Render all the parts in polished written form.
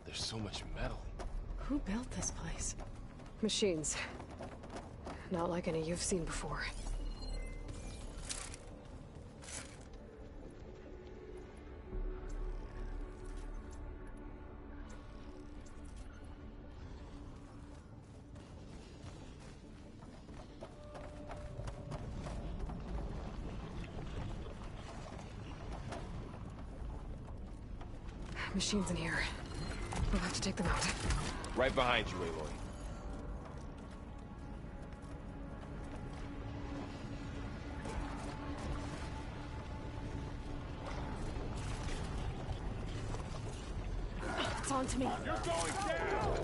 there's so much metal. Who built this place? Machines. Not like any you've seen before. Machines in here. We'll have to take them out. Right behind you, Aloy. It's on to me. You're going down!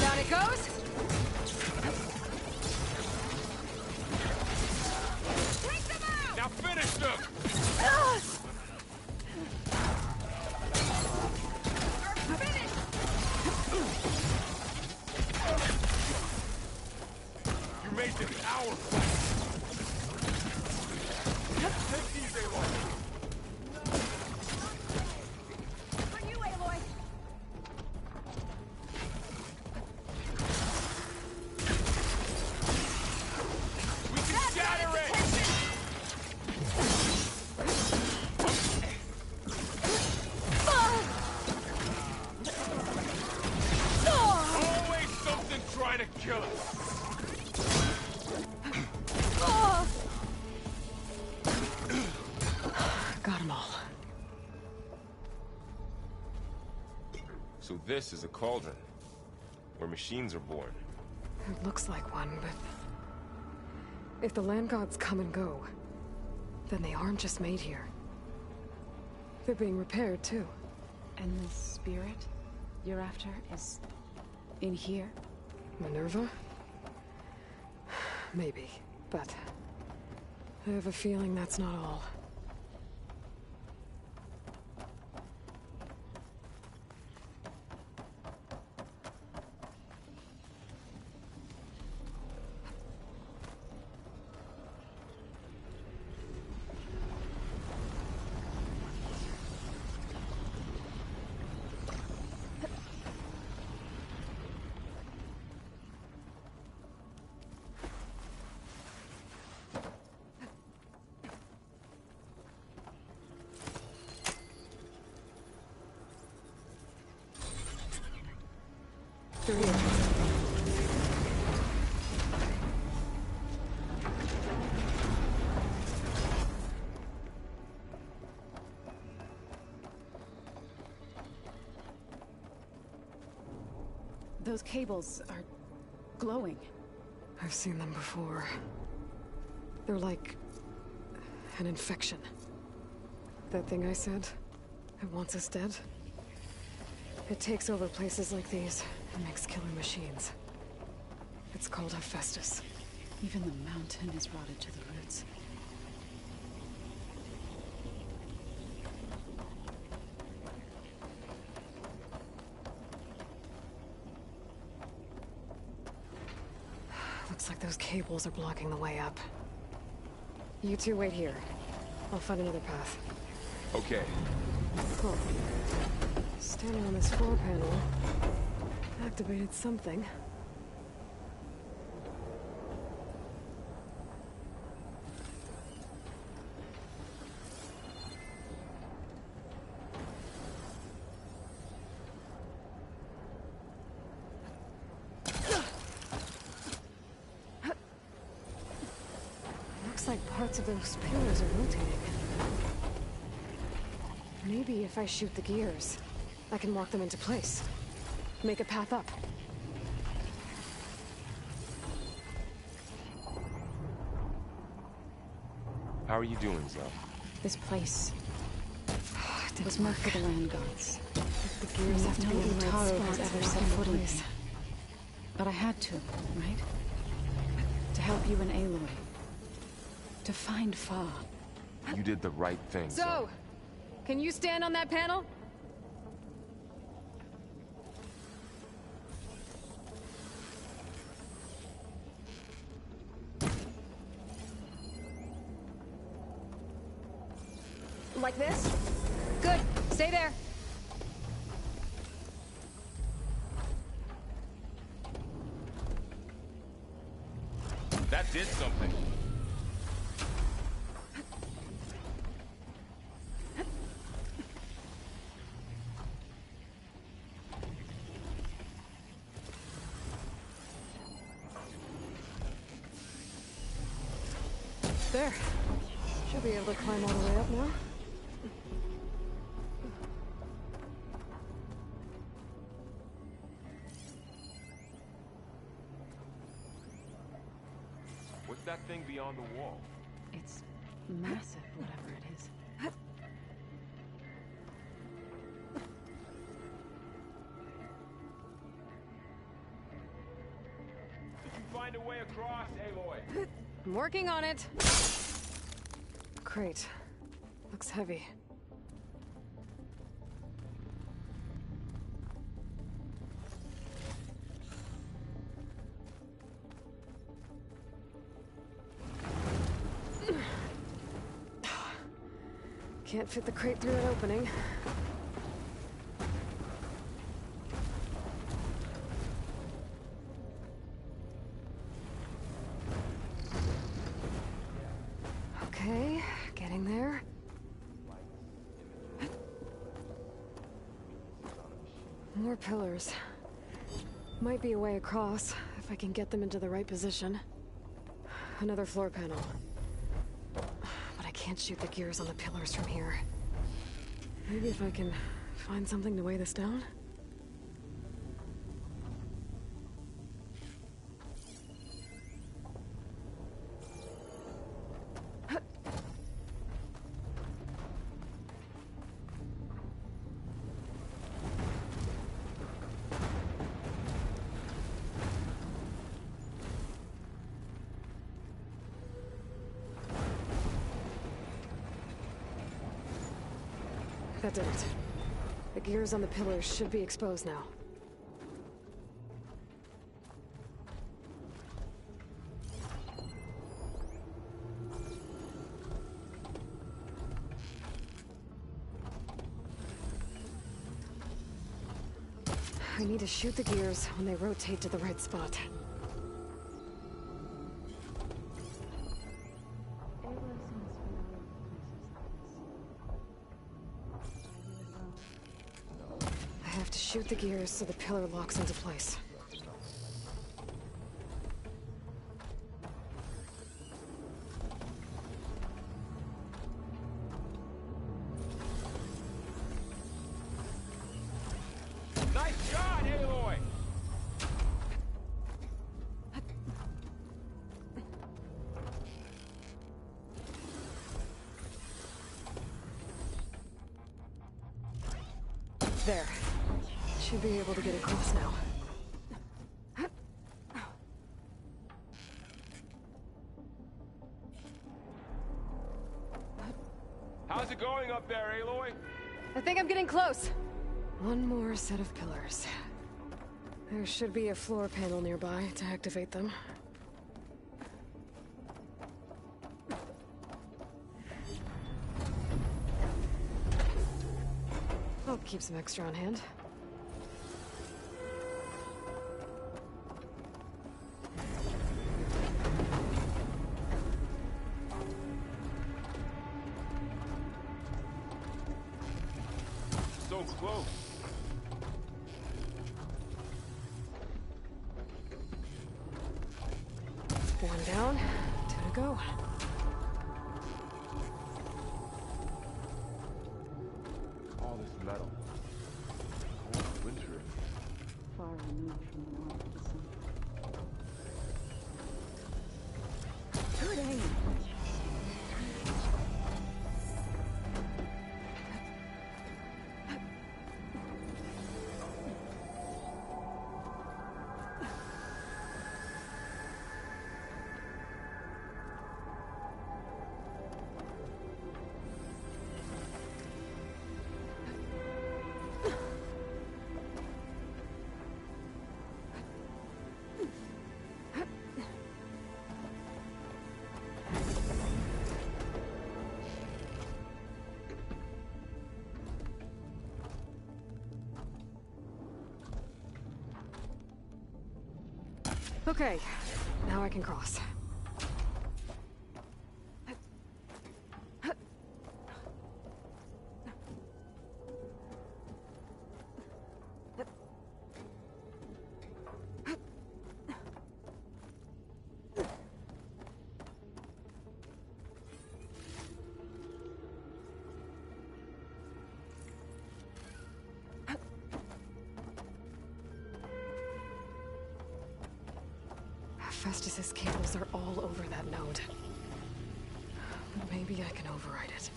Down it goes. Take them out! Now finish them! We're finished! You made this our fight! Take these, Aloy! For you, Aloy! We can shatter it! Always something trying to kill us! Got them all. So this is a cauldron, where machines are born. It looks like one, but... if the land gods come and go, then they aren't just made here. They're being repaired, too. And the spirit you're after is in here? Minerva? Maybe, but... I have a feeling that's not all. Through here. Those cables are glowing. I've seen them before. They're like... an infection. That thing I said? It wants us dead? It takes over places like these and makes killer machines. It's called Hephaestus. Even the mountain is rotted to the roots. Looks like those cables are blocking the way up. You two wait here. I'll find another path. Okay. Cool. Standing on this floor panel... activated something. Looks like parts of those pillars are rotating. Maybe if I shoot the gears, I can lock them into place. Make a path up. How are you doing, Zoe? This place It was didn't meant work. for the land gods. The gears have to be in the right Utaro has spot ever to set lock foot into in place. here. But I had to, right? To help you and Aloy. To find Fa. You did the right thing, Zoe. So, can you stand on that panel? Like this? Good. Stay there. That did something. There. Should be able to climb all the way up now. What's that thing beyond the wall? It's massive, whatever it is. Did you find a way across, Aloy? I'm working on it. Crate. Looks heavy. Can't fit the crate through that opening. Okay, getting there. More pillars. Might be a way across, if I can get them into the right position. Another floor panel. But I can't shoot the gears on the pillars from here. Maybe if I can find something to weigh this down? That did it. The gears on the pillars should be exposed now. I need to shoot the gears when they rotate to the right spot. I have to shoot the gears so the pillar locks into place. Nice shot, Aloy! There. Should be able to get across now. How's it going up there, Aloy? I think I'm getting close. One more set of pillars. There should be a floor panel nearby to activate them. I'll keep some extra on hand. So close. One down, two to go. metal. Cold winter. Far removed from the warmth of the sun. Good aim. Okay, now I can cross. Festus's cables are all over that node. Maybe I can override it.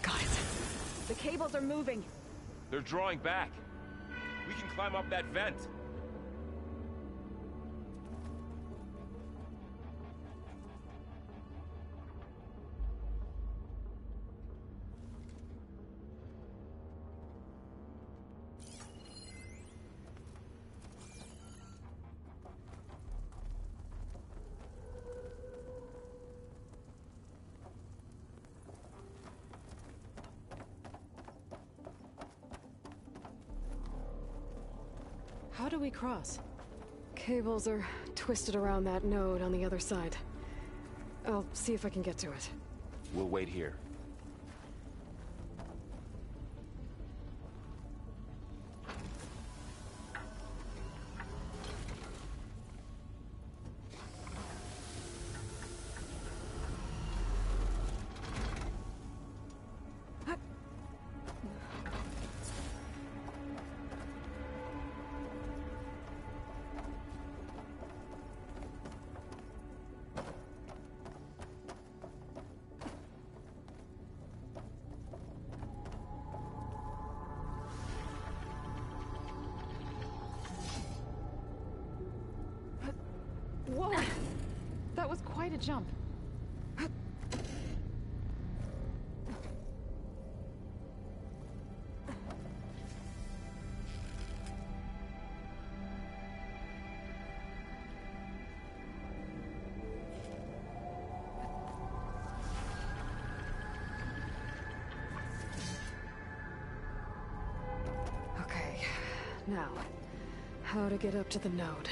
Got it. The cables are moving. They're drawing back. We can climb up that vent. How do we cross? Cables are twisted around that node on the other side. I'll see if I can get to it. We'll wait here. Whoa! That was quite a jump. Okay, now, how to get up to the node.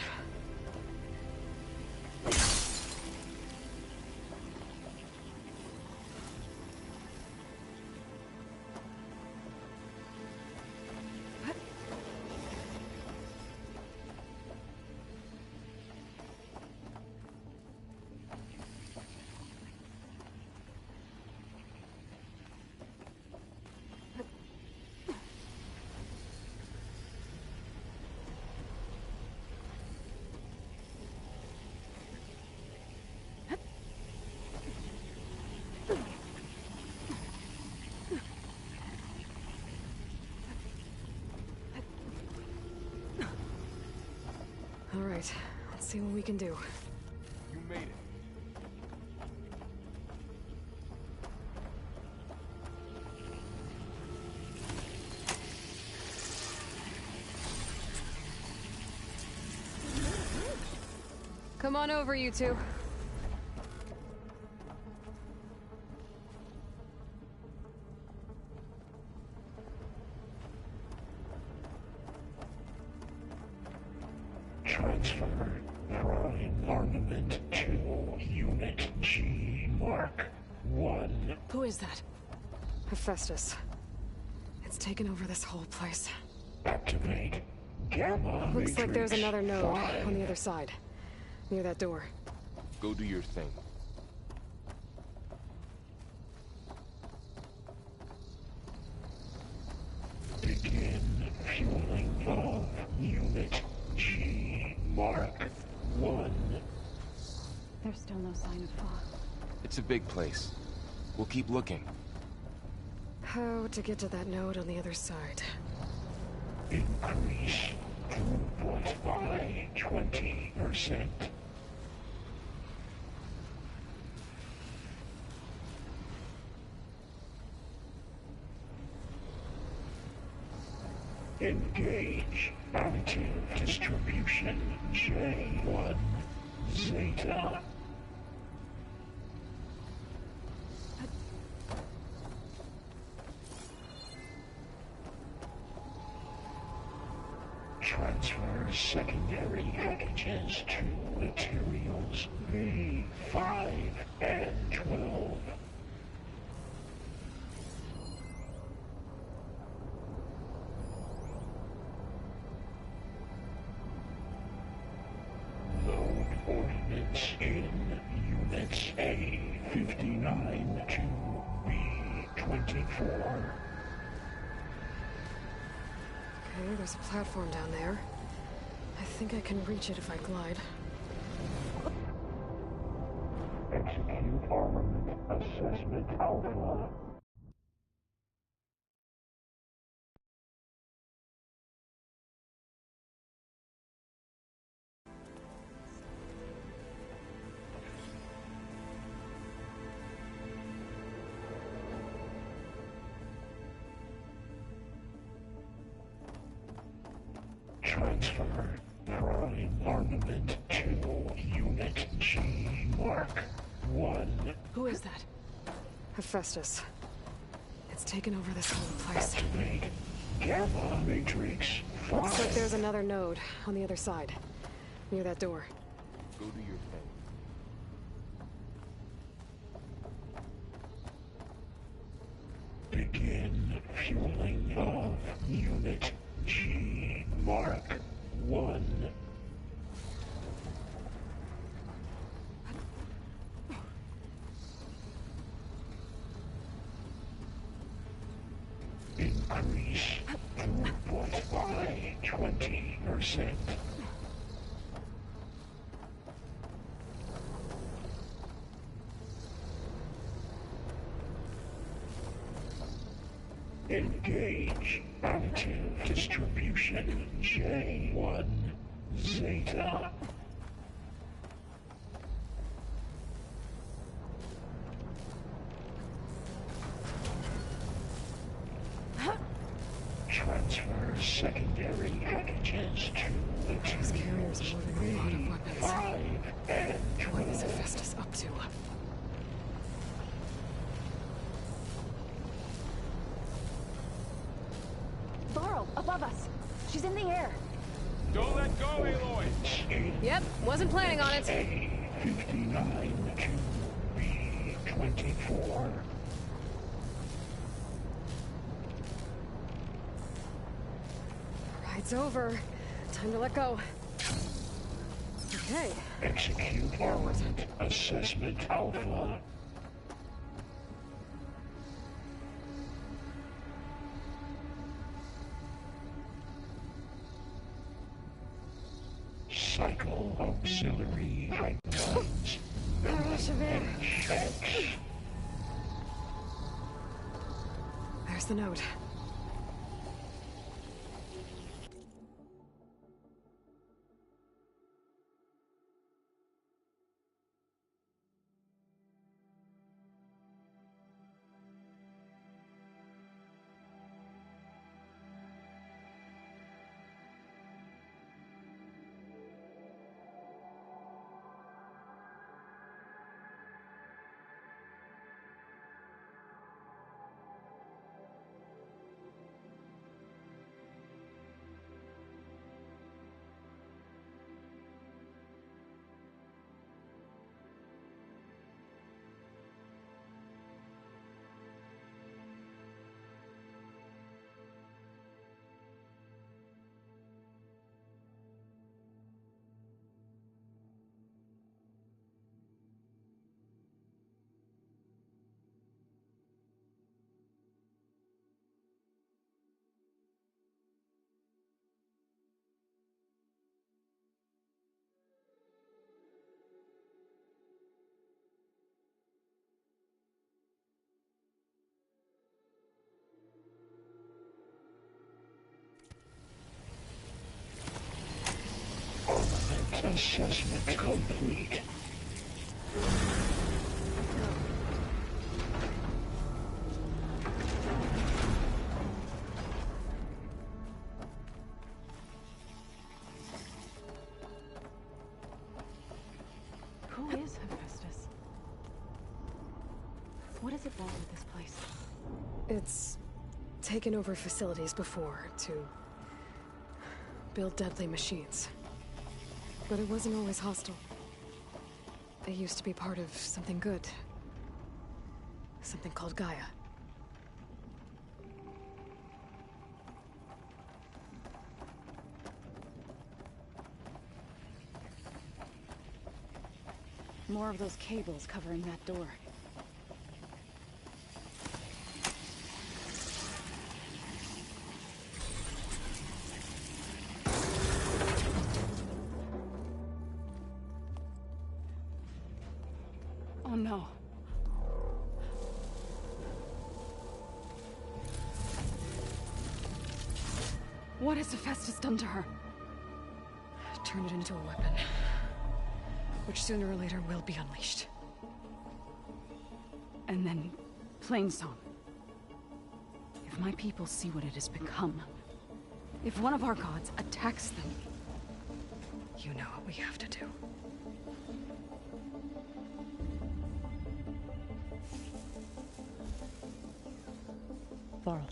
All right, let's see what we can do. You made it. Come on over, you two. Transfer prime armament to Unit G Mark 1. Who is that? Hephaestus. It's taken over this whole place. Activate Gamma Looks like there's Matrix another node 5. on the other side. Near that door. Go do your thing. Begin fueling of Unit G Mark 1. There's still no sign of fog. It's a big place. We'll keep looking. How to get to that node on the other side? Increase throughput by 20%. Engage active distribution J1 Zeta. Transfer secondary packages to materials V5 and 12. Load ordnance in Units A59 to B24. Okay, there's a platform down there. I think I can reach it if I glide. Execute armament assessment alpha. Transfer prime armament to Unit G Mark 1. Who is that? Hephaestus. It's taken over this whole place. Activate Gamma Matrix Looks like 5. there's another node on the other side. Near that door. Go do your thing. Begin fueling of Unit G Mark 1. Increase throughput by 20%. Engage active distribution J1 Zeta. Transfer secondary packages to These carriers are moving a lot of weapons. 5 and What is 12. Hephaestus up to? Varl, above us. She's in the air. Don't let go, Aloy! Yep, wasn't planning on it. A59 to B24. Ride's over. Time to let go. Okay. Execute armament assessment alpha. Cycle auxiliary pipelines. Checks. There's the node. Assessment complete. Who is Hephaestus? What is it want with this place? It's taken over facilities before to build deadly machines. But it wasn't always hostile. They used to be part of something good. Something called Gaia. More of those cables covering that door. Oh no. What has Hephaestus done to her? Turn it into a weapon. Which sooner or later will be unleashed. And then, Plainsong. If my people see what it has become, if one of our gods attacks them, You know what we have to do. Varl,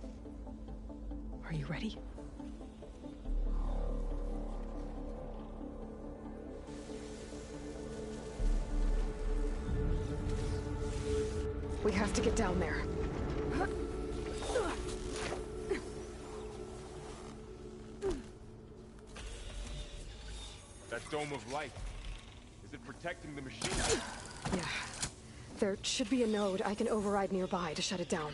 Are you ready? We have to get down there. That dome of light. Is it protecting the machine? Yeah. There should be a node I can override nearby to shut it down.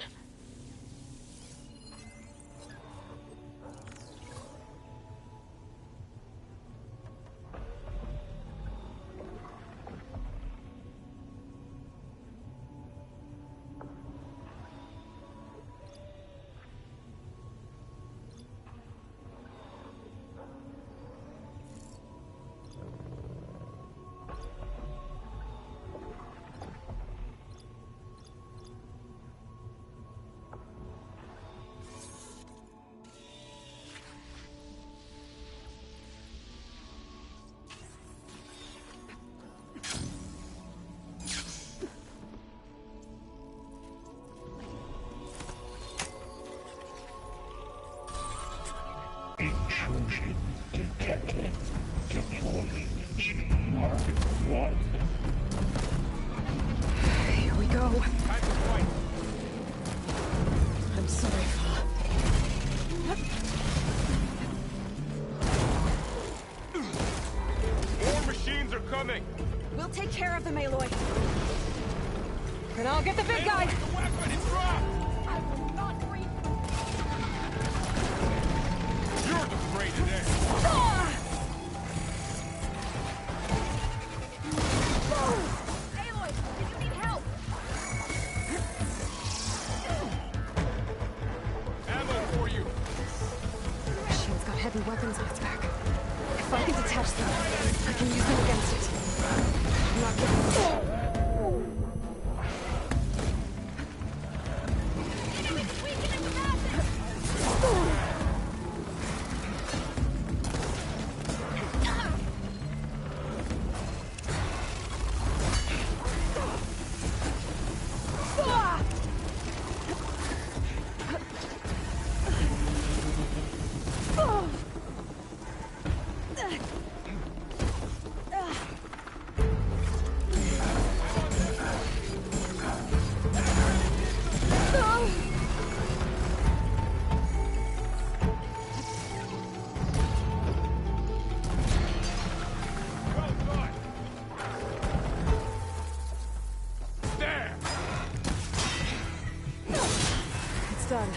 Intrusion detected. Deploying Mark 1. Here we go. Time to fight. I'm sorry, Val. More machines are coming. We'll take care of them, Aloy. And I'll get the big guy. The weapon, it's dropped. I will not breathe. You're the prey today. Aloy, do you need help? Ammo for you. Machine's got heavy weapons on its back. If I can detach them, I can use them against it. I'm not giving up. Well done. There. It's done.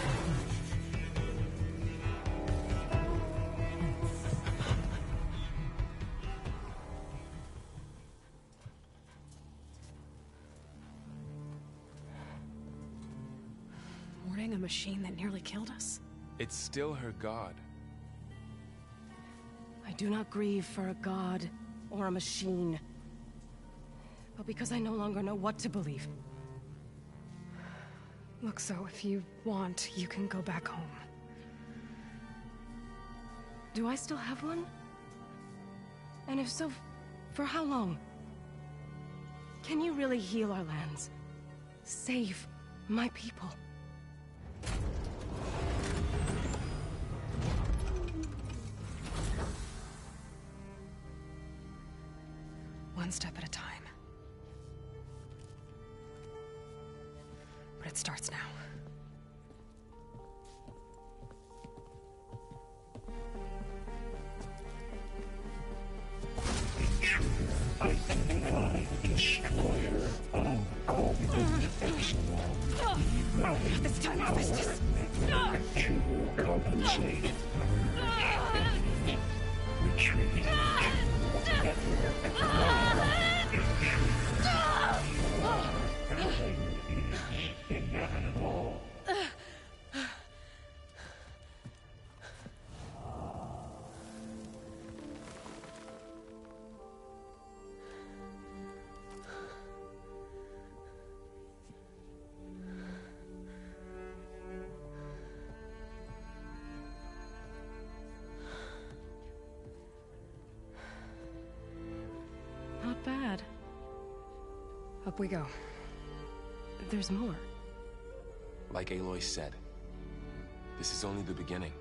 Warning a machine that nearly killed us? It's still her god. I do not grieve for a god or a machine. But because I no longer know what to believe. Look, so if you want, you can go back home. Do I still have one? And if so, for how long? Can you really heal our lands? Save my people? One step at a time. But it starts now. Identify destroyer. I'll call them Exelon. This time harvest To compensate. Retreat. Nothing is inevitable. Not bad. Up we go. There's more. Like Aloy said, this is only the beginning.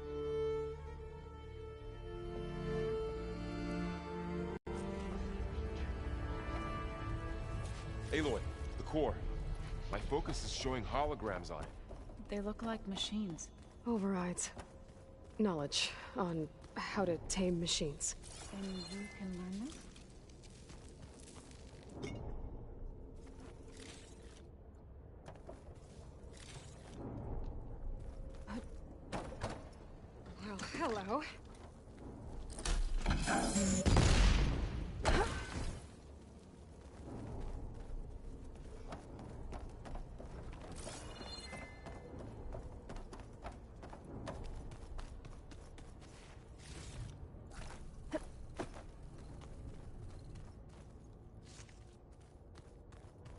Aloy, the core. My focus is showing holograms on it. They look like machines. Overrides. Knowledge on how to tame machines. And you can learn this? Well, hello.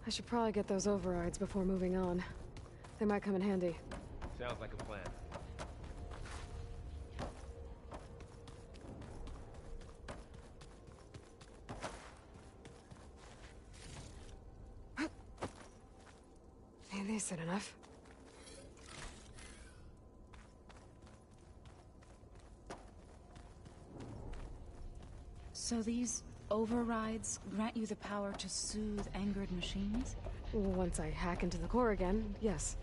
I should probably get those overrides before moving on. They might come in handy. Sounds like a plan. Ain't these soon enough? So these overrides grant you the power to soothe angered machines? Once I hack into the core again, yes.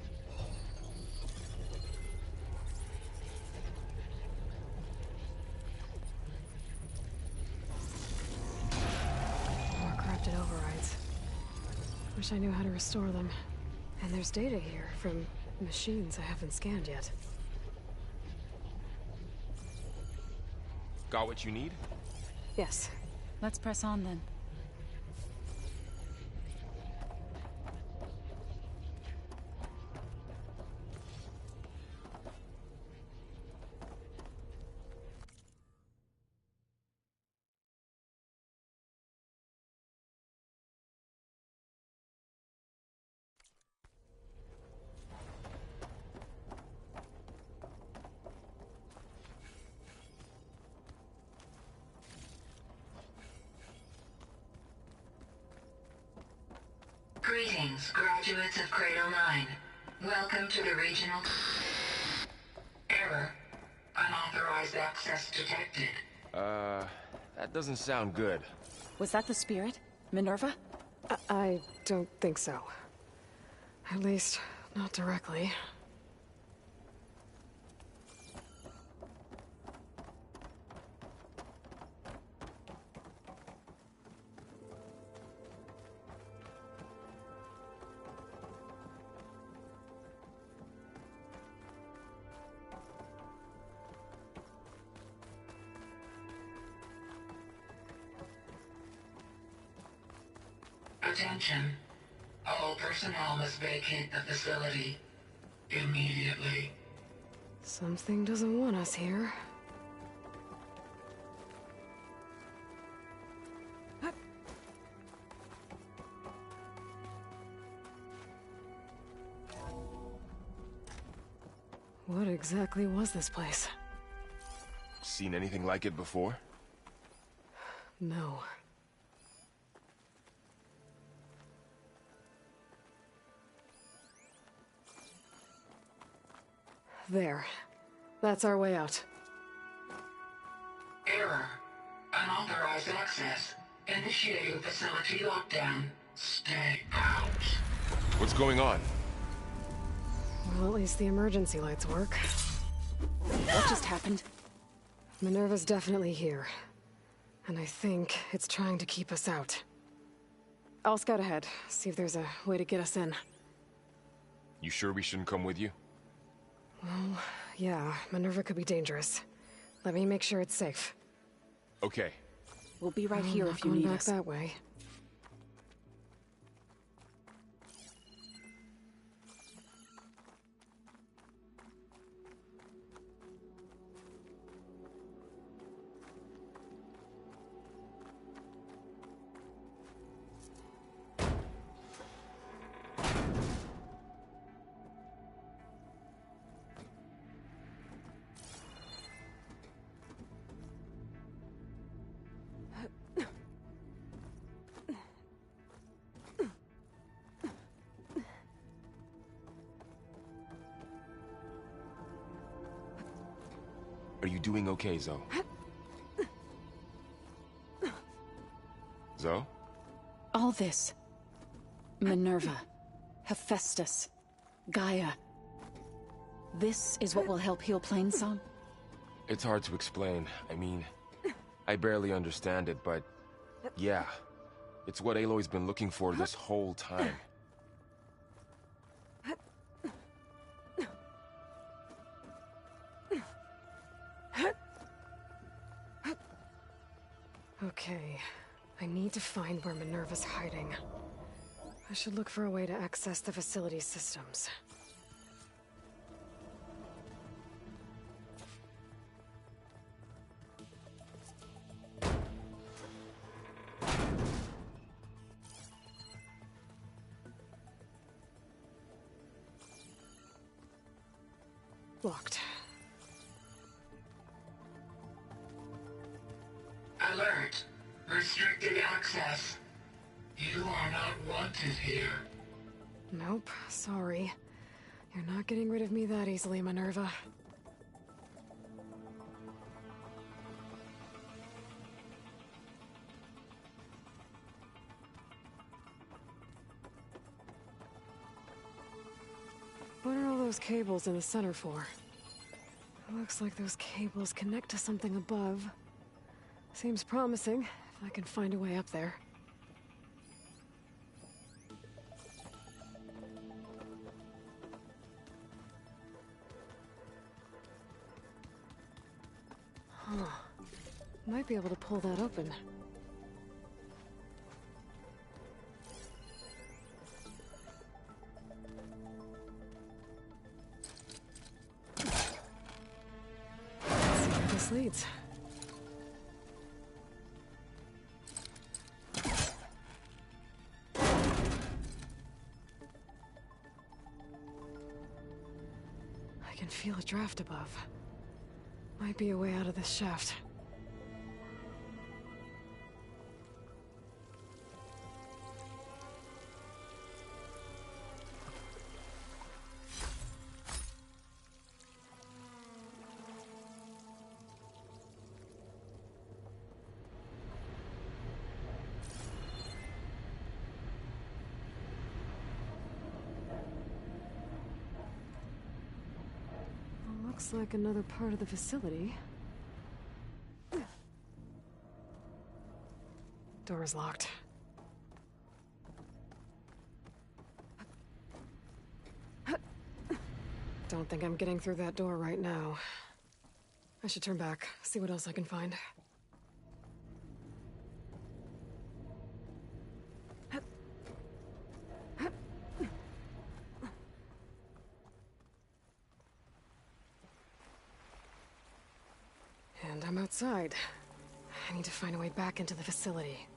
More corrupted overrides. Wish I knew how to restore them. And there's data here from machines I haven't scanned yet. Got what you need? Yes. Let's press on then. Greetings, graduates of Cradle 9. Welcome to the regional... Error. Unauthorized access detected. That doesn't sound good. Was that the spirit? Minerva? I don't think so. At least, not directly. Attention. All personnel must vacate the facility immediately. Something doesn't want us here. exactly was this place? Seen anything like it before? No. There. That's our way out. Error. Unauthorized access. Initiating facility lockdown. Stay out. What's going on? Well, at least the emergency lights work. What just happened? Minerva's definitely here. And I think it's trying to keep us out. I'll scout ahead, see if there's a way to get us in. You sure we shouldn't come with you? Well, yeah, Minerva could be dangerous. Let me make sure it's safe. Okay. We'll be right I'm here not if you going need back us. that way. Are you doing okay, Zoe? Zoe? All this. Minerva. Hephaestus. Gaia. This is what will help heal Plainsong? It's hard to explain. I mean, I barely understand it, but yeah. It's what Aloy's been looking for this whole time. Okay. I need to find where Minerva's hiding. I should look for a way to access the facility's systems. Locked. Alert. Restricted access. You are not wanted here. Nope, sorry. You're not getting rid of me that easily, Minerva. What are all those cables in the center for? It looks like those cables connect to something above. Seems promising, if I can find a way up there. Huh. Might be able to pull that open. Let's see where this leads. I can feel a draft above. Might be a way out of this shaft. Looks like another part of the facility. Door's locked. Don't think I'm getting through that door right now. I should turn back, see what else I can find. And I'm outside. I need to find a way back into the facility.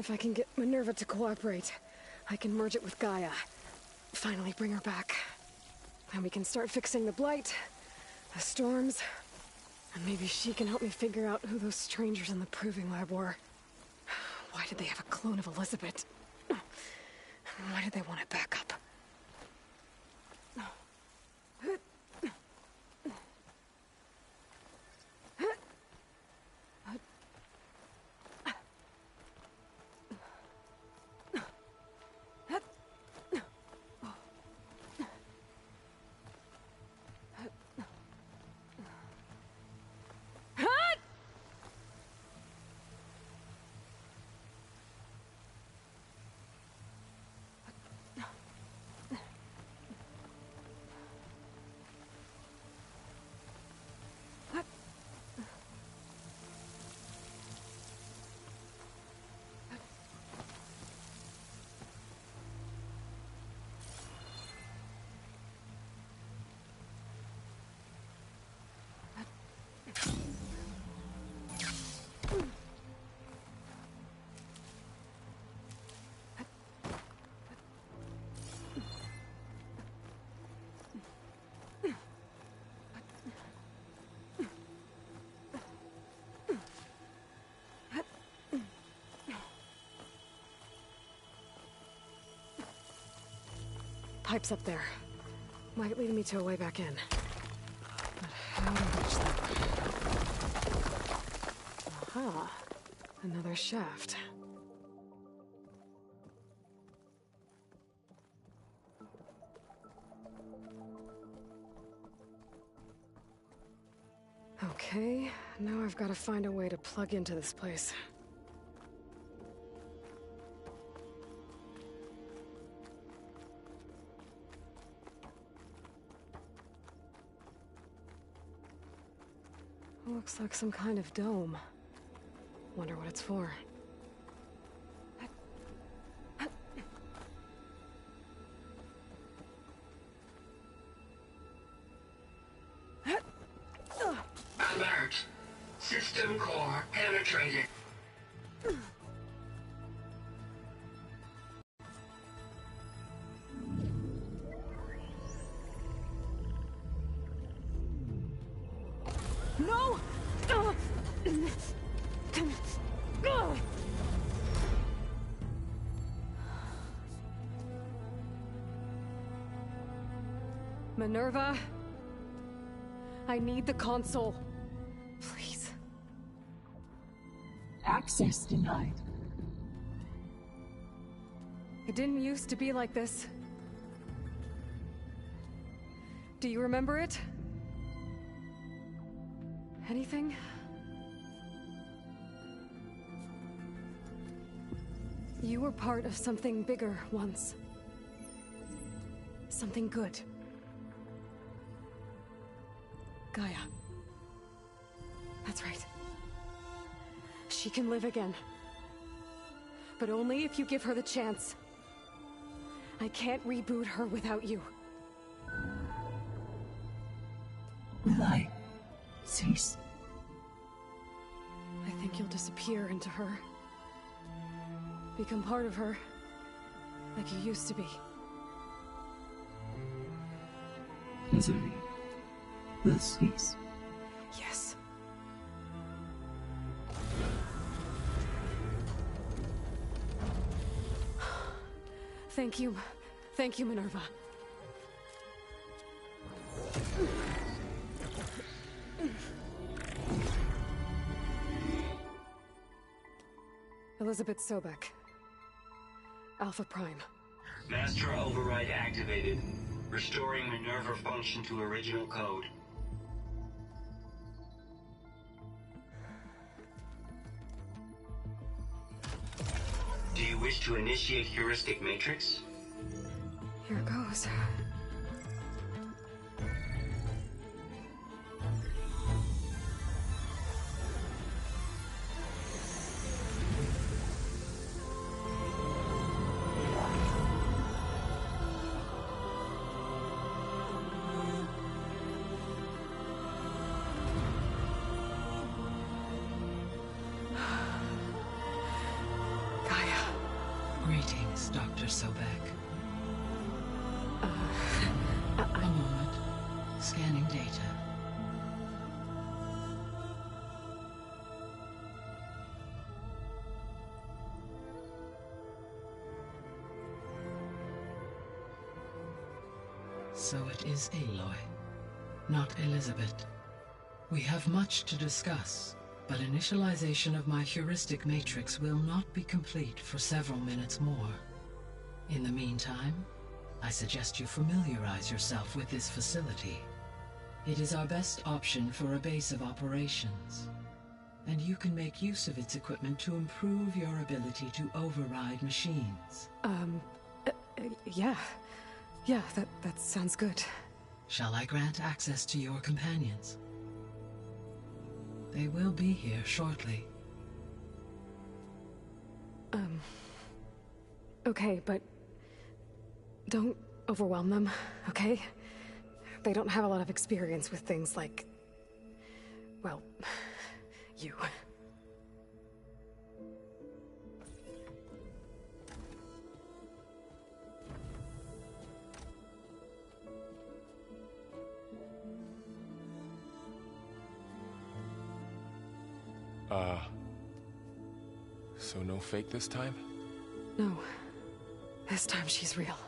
If I can get Minerva to cooperate, I can merge it with Gaia. Finally bring her back. Then we can start fixing the Blight, the storms, and maybe she can help me figure out who those strangers in the Proving Lab were. Why did they have a clone of Elizabeth? Why did they want it back up? Pipes up there. Might lead me to a way back in. But how to reach them? Aha. Another shaft. Okay, now I've got to find a way to plug into this place. Looks like some kind of dome. Wonder what it's for. Alert. System core penetrated. No! Minerva, I need the console. Please. Access denied. It didn't used to be like this. Do you remember it? Anything? You were part of something bigger once. Something good. Gaia. That's right. She can live again. But only if you give her the chance. I can't reboot her without you. Will I cease? I think you'll disappear into her. Become part of her. Like you used to be. Misery will cease. Yes. Thank you. Thank you, Minerva. Elizabeth Sobek. Alpha Prime. Master override activated. Restoring Minerva function to original code. Do you wish to initiate heuristic matrix? Here goes. Gaia. so, Beck. A moment. Scanning data. So it is Aloy, not Elizabeth. We have much to discuss, but initialization of my heuristic matrix will not be complete for several minutes more. In the meantime, I suggest you familiarize yourself with this facility. It is our best option for a base of operations, and you can make use of its equipment to improve your ability to override machines. Yeah. Yeah, that sounds good. Shall I grant access to your companions? They will be here shortly. Okay, but don't overwhelm them, okay? They don't have a lot of experience with things like, well, you. So no fake this time? No. This time she's real.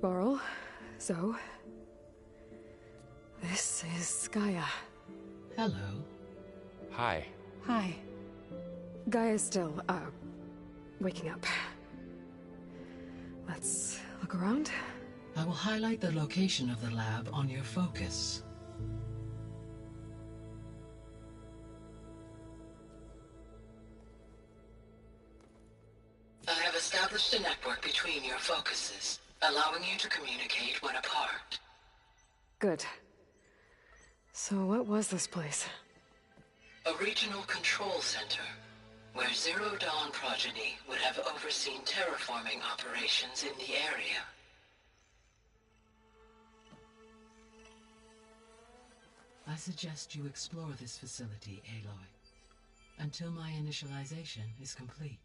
Laurel, Zoe. This is Gaia. Hello. Hi. Hi. Gaia's still, waking up. Let's look around. I will highlight the location of the lab on your focus. I have established a network between your focuses, allowing you to communicate when apart. Good. So what was this place? A regional control center, where Zero Dawn progeny would have overseen terraforming operations in the area. I suggest you explore this facility, Aloy, until my initialization is complete.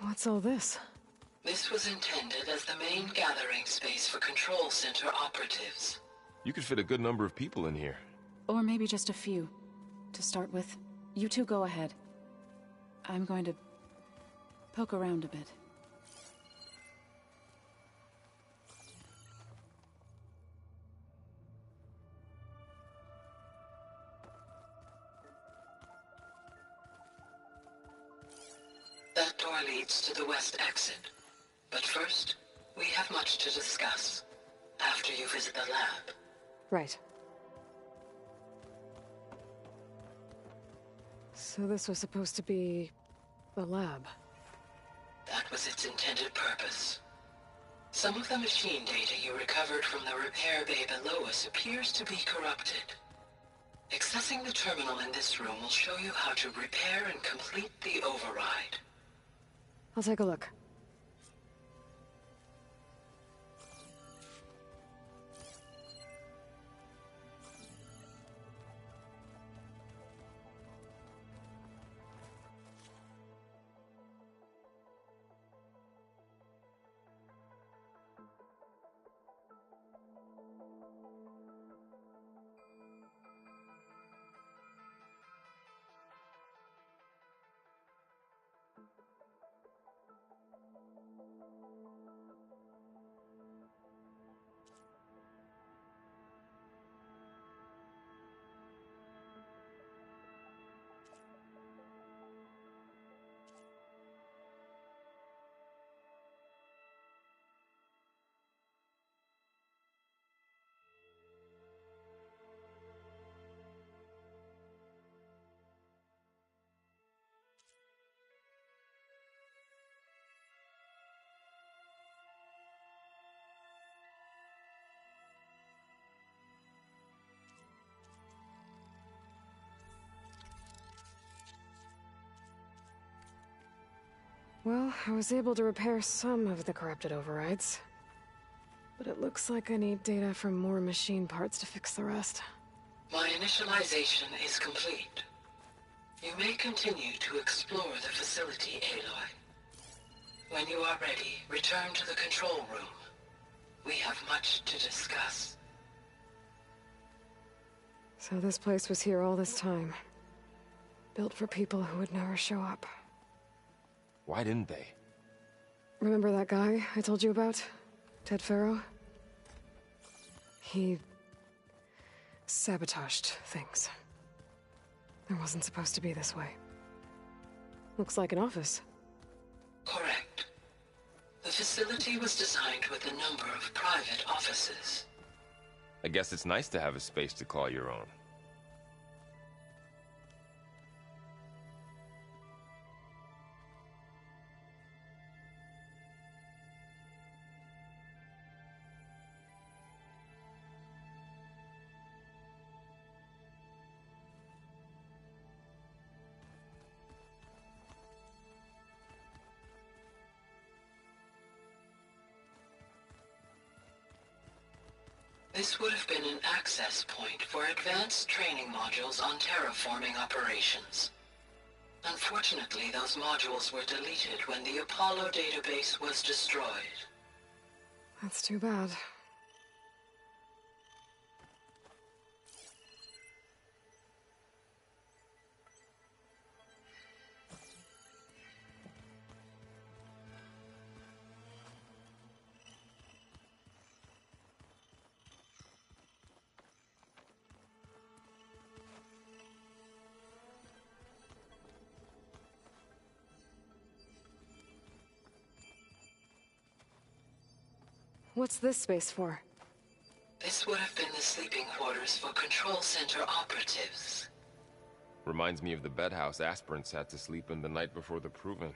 What's all this? This was intended as the main gathering space for control center operatives. You could fit a good number of people in here. Or maybe just a few. To start with, you two go ahead. I'm going to poke around a bit. That door leads to the west exit. But first, we have much to discuss. After you visit the lab. Right. So this was supposed to be the lab. That was its intended purpose. Some of the machine data you recovered from the repair bay below us appears to be corrupted. Accessing the terminal in this room will show you how to repair and complete the override. I'll take a look. Well, I was able to repair some of the corrupted overrides. But it looks like I need data from more machine parts to fix the rest. My initialization is complete. You may continue to explore the facility, Aloy. When you are ready, return to the control room. We have much to discuss. So this place was here all this time. Built for people who would never show up. Why didn't they? Remember that guy I told you about? Ted Farrow? He sabotaged things. It wasn't supposed to be this way. Looks like an office. Correct. The facility was designed with a number of private offices. I guess it's nice to have a space to call your own. This would have been an access point for advanced training modules on terraforming operations. Unfortunately, those modules were deleted when the Apollo database was destroyed. That's too bad. What's this space for? This would have been the sleeping quarters for Control Center operatives. Reminds me of the bedhouse aspirants had to sleep in the night before the proving.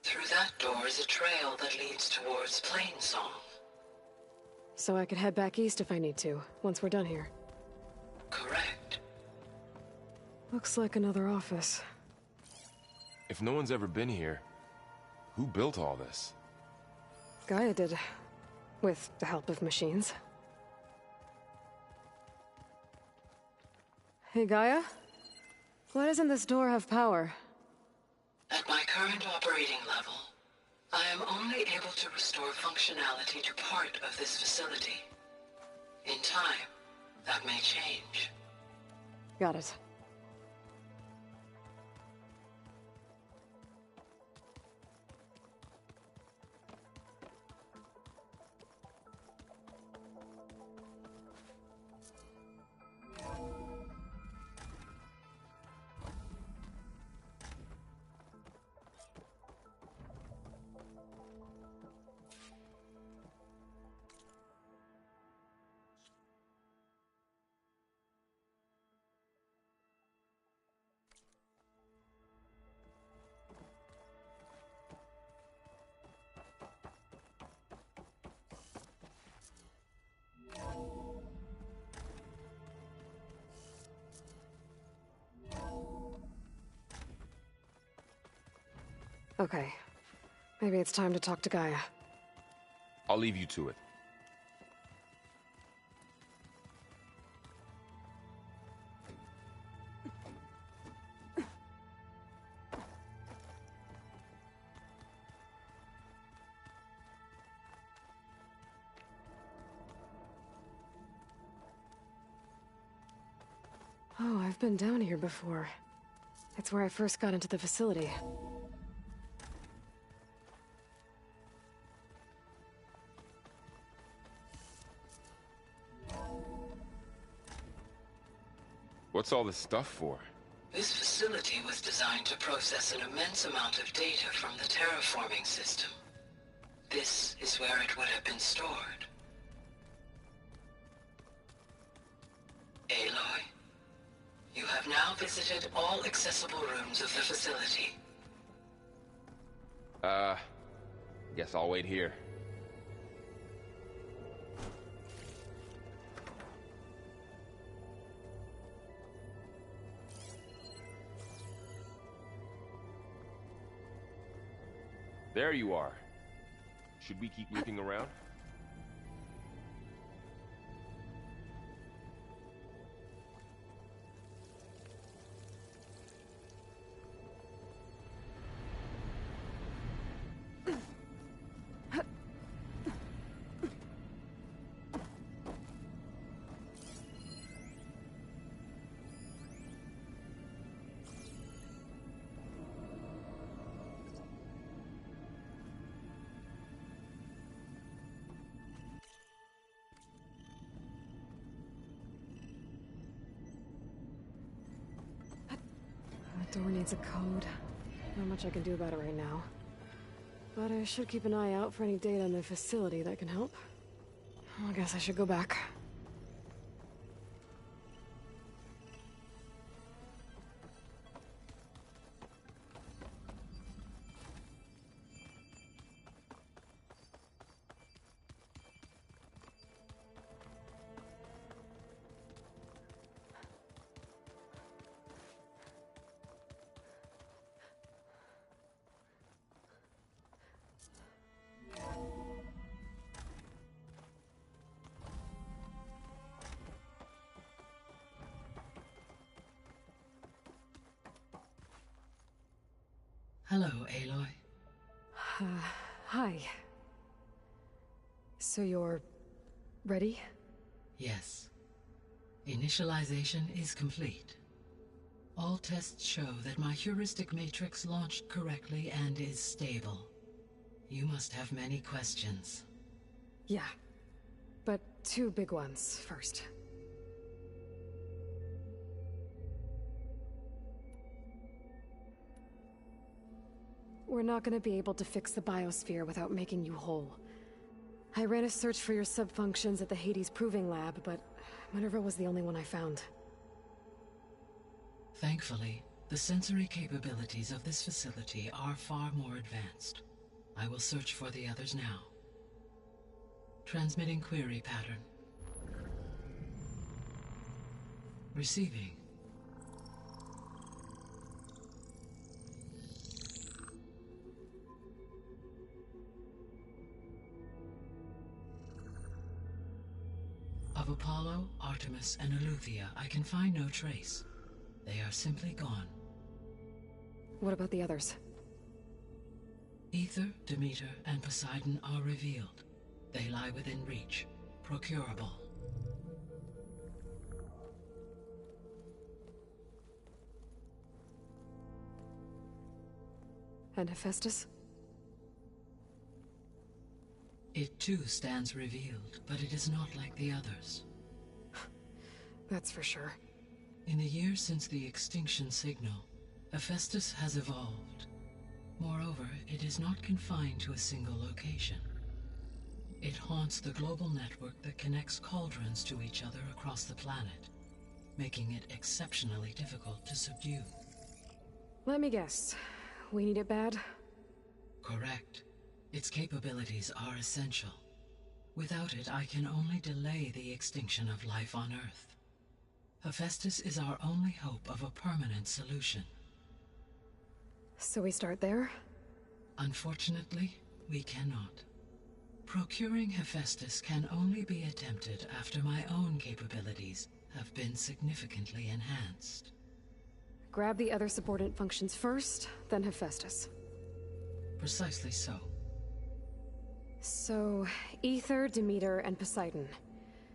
Through that door is a trail that leads towards Plainsong. So I could head back east if I need to, once we're done here. Correct. Looks like another office. If no one's ever been here, who built all this? Gaia did. With the help of machines. Hey, Gaia? Why doesn't this door have power? At my current operating level, I am only able to restore functionality to part of this facility. In time, that may change. Got it. Okay. Maybe it's time to talk to Gaia. I'll leave you to it. Oh, I've been down here before. It's where I first got into the facility. What's all this stuff for? This facility was designed to process an immense amount of data from the terraforming system. This is where it would have been stored. Aloy, you have now visited all accessible rooms of the facility. Guess I'll wait here. There you are. Should we keep looking around? The door needs a code. Not much I can do about it right now. But I should keep an eye out for any data in the facility that can help. I guess I should go back. Hello, Aloy. Hi. So you're... ready? Yes. Initialization is complete. All tests show that my heuristic matrix launched correctly and is stable. You must have many questions. Yeah. But two big ones first. We're not gonna be able to fix the biosphere without making you whole. I ran a search for your subfunctions at the Hades Proving Lab, but Minerva was the only one I found. Thankfully, the sensory capabilities of this facility are far more advanced. I will search for the others now. Transmitting query pattern. Receiving. Of Apollo, Artemis, and Eleuthia, I can find no trace. They are simply gone. What about the others? Ether, Demeter, and Poseidon are revealed. They lie within reach, procurable. And Hephaestus? It too stands revealed, but it is not like the others. That's for sure. In the years since the extinction signal, Hephaestus has evolved. Moreover, it is not confined to a single location. It haunts the global network that connects cauldrons to each other across the planet, making it exceptionally difficult to subdue. Let me guess. We need it bad? Correct. Its capabilities are essential. Without it, I can only delay the extinction of life on Earth. Hephaestus is our only hope of a permanent solution. So we start there? Unfortunately, we cannot. Procuring Hephaestus can only be attempted after my own capabilities have been significantly enhanced. Grab the other subordinate functions first, then Hephaestus. Precisely so. So, Ether, Demeter, and Poseidon.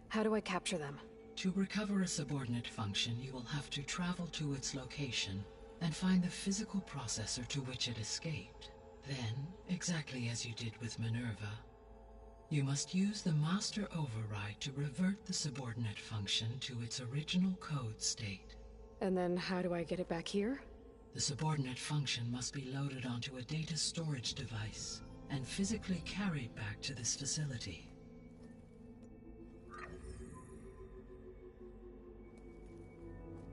How do I capture them? To recover a subordinate function, you will have to travel to its location and find the physical processor to which it escaped. Then, exactly as you did with Minerva, you must use the master override to revert the subordinate function to its original code state. And then how do I get it back here? The subordinate function must be loaded onto a data storage device and physically carried back to this facility.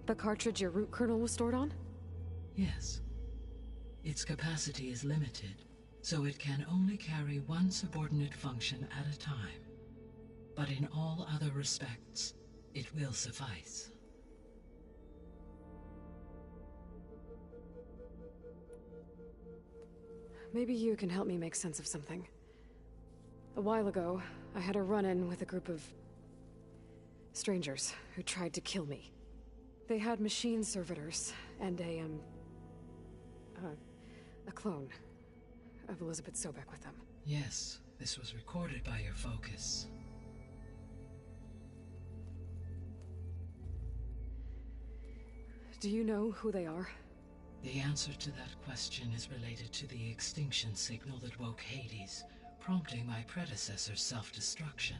The cartridge your root kernel was stored on? Yes. Its capacity is limited, so it can only carry one subordinate function at a time. But in all other respects, it will suffice. Maybe you can help me make sense of something. A while ago, I had a run-in with a group of strangers who tried to kill me. They had machine servitors and a clone of Elizabeth Sobek with them. Yes, this was recorded by your focus. Do you know who they are? The answer to that question is related to the extinction signal that woke Hades, prompting my predecessor's self-destruction.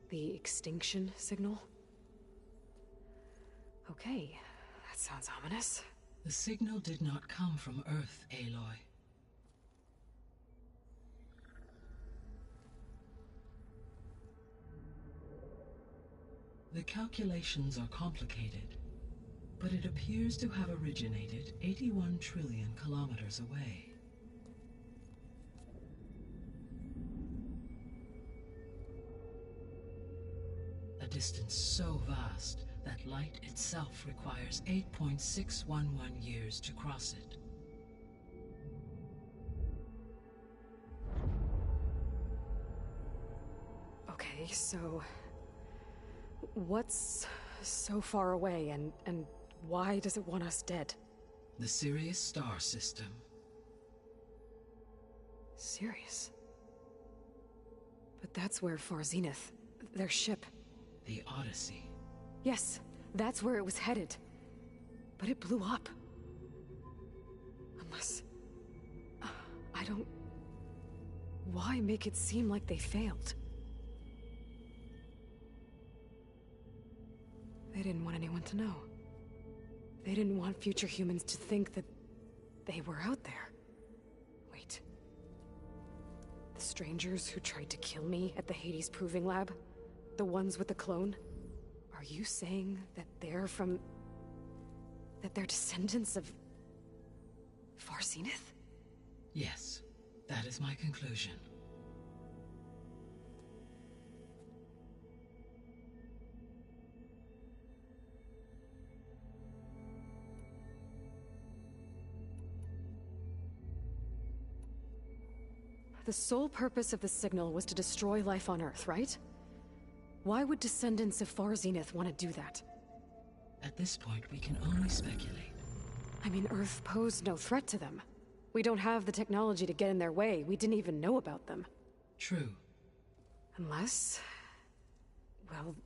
The extinction signal? Okay, that sounds ominous. The signal did not come from Earth, Aloy. The calculations are complicated, but it appears to have originated 81 trillion kilometers away. A distance so vast that light itself requires 8.611 years to cross it. Okay, so what's so far away and why does it want us dead? The Sirius star system. Sirius? But that's where Far Zenith, their ship. The Odyssey. Yes, that's where it was headed. But it blew up. Unless... I don't... Why make it seem like they failed? They didn't want anyone to know. They didn't want future humans to think that they were out there. Wait. The strangers who tried to kill me at the Hades Proving Lab? The ones with the clone? Are you saying that they're from... that they're descendants of... Far Zenith? Yes, that is my conclusion. The sole purpose of the signal was to destroy life on Earth, right? Why would descendants of Far Zenith want to do that? At this point, we can only speculate. I mean, Earth posed no threat to them. We don't have the technology to get in their way. We didn't even know about them. True. Unless... well...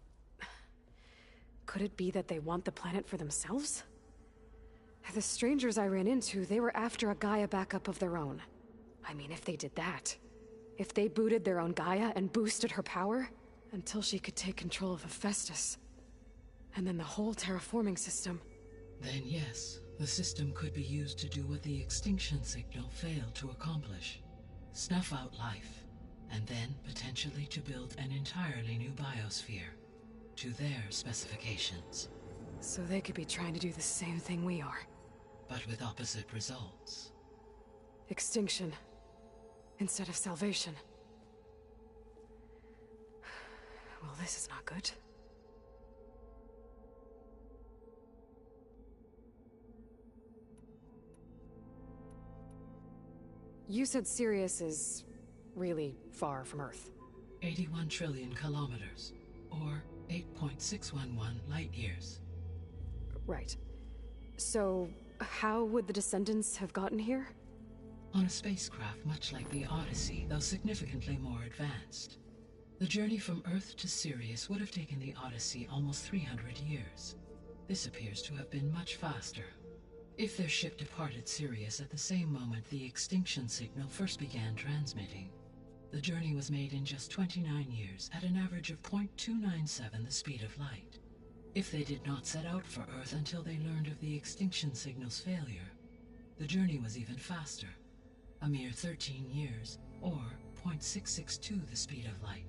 could it be that they want the planet for themselves? The strangers I ran into, they were after a Gaia backup of their own. I mean, if they did that... if they booted their own Gaia and boosted her power... until she could take control of Hephaestus. And then the whole terraforming system. Then yes, the system could be used to do what the extinction signal failed to accomplish. Snuff out life, and then potentially to build an entirely new biosphere, to their specifications. So they could be trying to do the same thing we are. But with opposite results. Extinction, instead of salvation. Well, this is not good. You said Sirius is really far from Earth. 81 trillion kilometers, or 8.611 light years. Right. So, how would the descendants have gotten here? On a spacecraft much like the Odyssey, though significantly more advanced. The journey from Earth to Sirius would have taken the Odyssey almost 300 years. This appears to have been much faster. If their ship departed Sirius at the same moment the extinction signal first began transmitting, the journey was made in just 29 years at an average of 0.297 the speed of light. If they did not set out for Earth until they learned of the extinction signal's failure, the journey was even faster, a mere 13 years, or 0.662 the speed of light.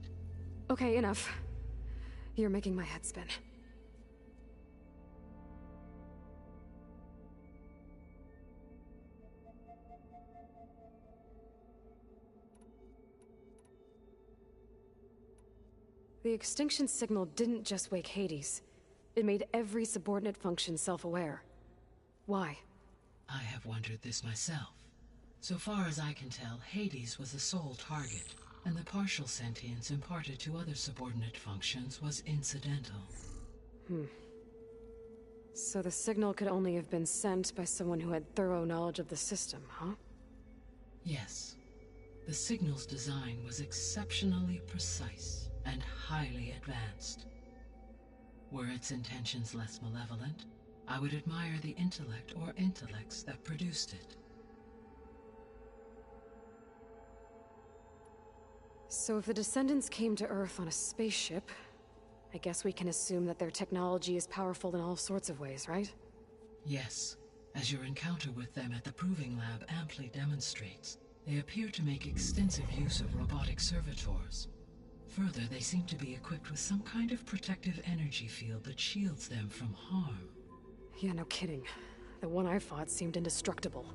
Okay, enough. You're making my head spin. The extinction signal didn't just wake Hades. It made every subordinate function self-aware. Why? I have wondered this myself. So far as I can tell, Hades was the sole target, and the partial sentience imparted to other subordinate functions was incidental. So the signal could only have been sent by someone who had thorough knowledge of the system, huh? Yes. The signal's design was exceptionally precise and highly advanced. Were its intentions less malevolent, I would admire the intellect or intellects that produced it. So if the Descendants came to Earth on a spaceship, I guess we can assume that their technology is powerful in all sorts of ways, right? Yes, as your encounter with them at the Proving Lab amply demonstrates, they appear to make extensive use of robotic servitors. Further, they seem to be equipped with some kind of protective energy field that shields them from harm. Yeah, no kidding. The one I fought seemed indestructible.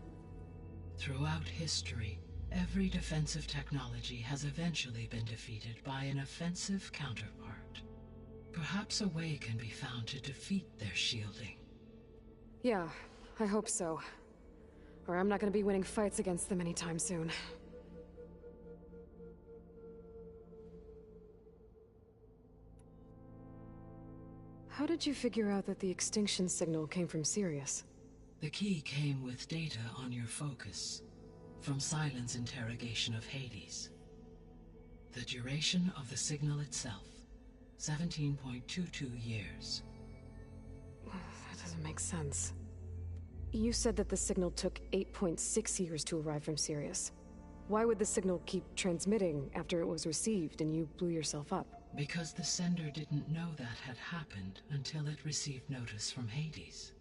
Throughout history, every defensive technology has eventually been defeated by an offensive counterpart. Perhaps a way can be found to defeat their shielding. Yeah, I hope so. Or I'm not gonna be winning fights against them anytime soon. How did you figure out that the extinction signal came from Sirius? The key came with data on your focus, from Silent's interrogation of Hades. The duration of the signal itself, 17.22 years. That doesn't make sense. You said that the signal took 8.6 years to arrive from Sirius. Why would the signal keep transmitting after it was received and you blew yourself up? Because the sender didn't know that had happened until it received notice from Hades.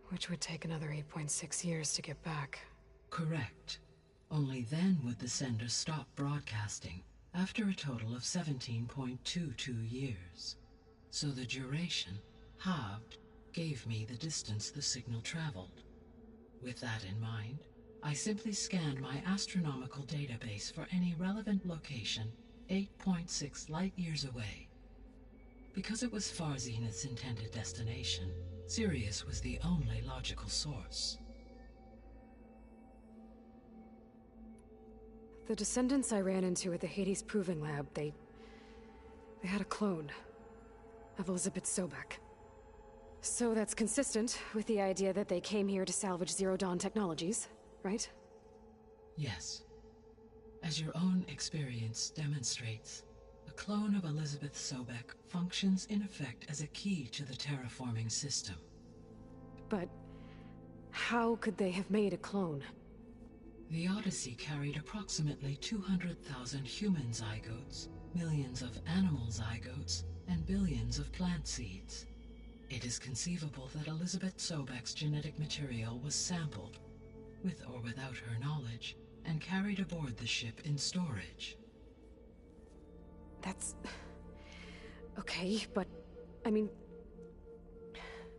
Which would take another 8.6 years to get back. Correct. Only then would the sender stop broadcasting, after a total of 17.22 years. So the duration, halved, gave me the distance the signal traveled. With that in mind, I simply scanned my astronomical database for any relevant location 8.6 light-years away. Because it was far Zenith's intended destination, Sirius was the only logical source. The Descendants I ran into at the Hades Proving Lab, they had a clone of Elizabeth Sobek. So that's consistent with the idea that they came here to salvage Zero Dawn technologies, right? Yes. As your own experience demonstrates, a clone of Elizabeth Sobek functions in effect as a key to the terraforming system. But how could they have made a clone? The Odyssey carried approximately 200,000 human zygotes, millions of animal zygotes, and billions of plant seeds. It is conceivable that Elizabeth Sobek's genetic material was sampled, with or without her knowledge, and carried aboard the ship in storage. That's... okay, but... I mean...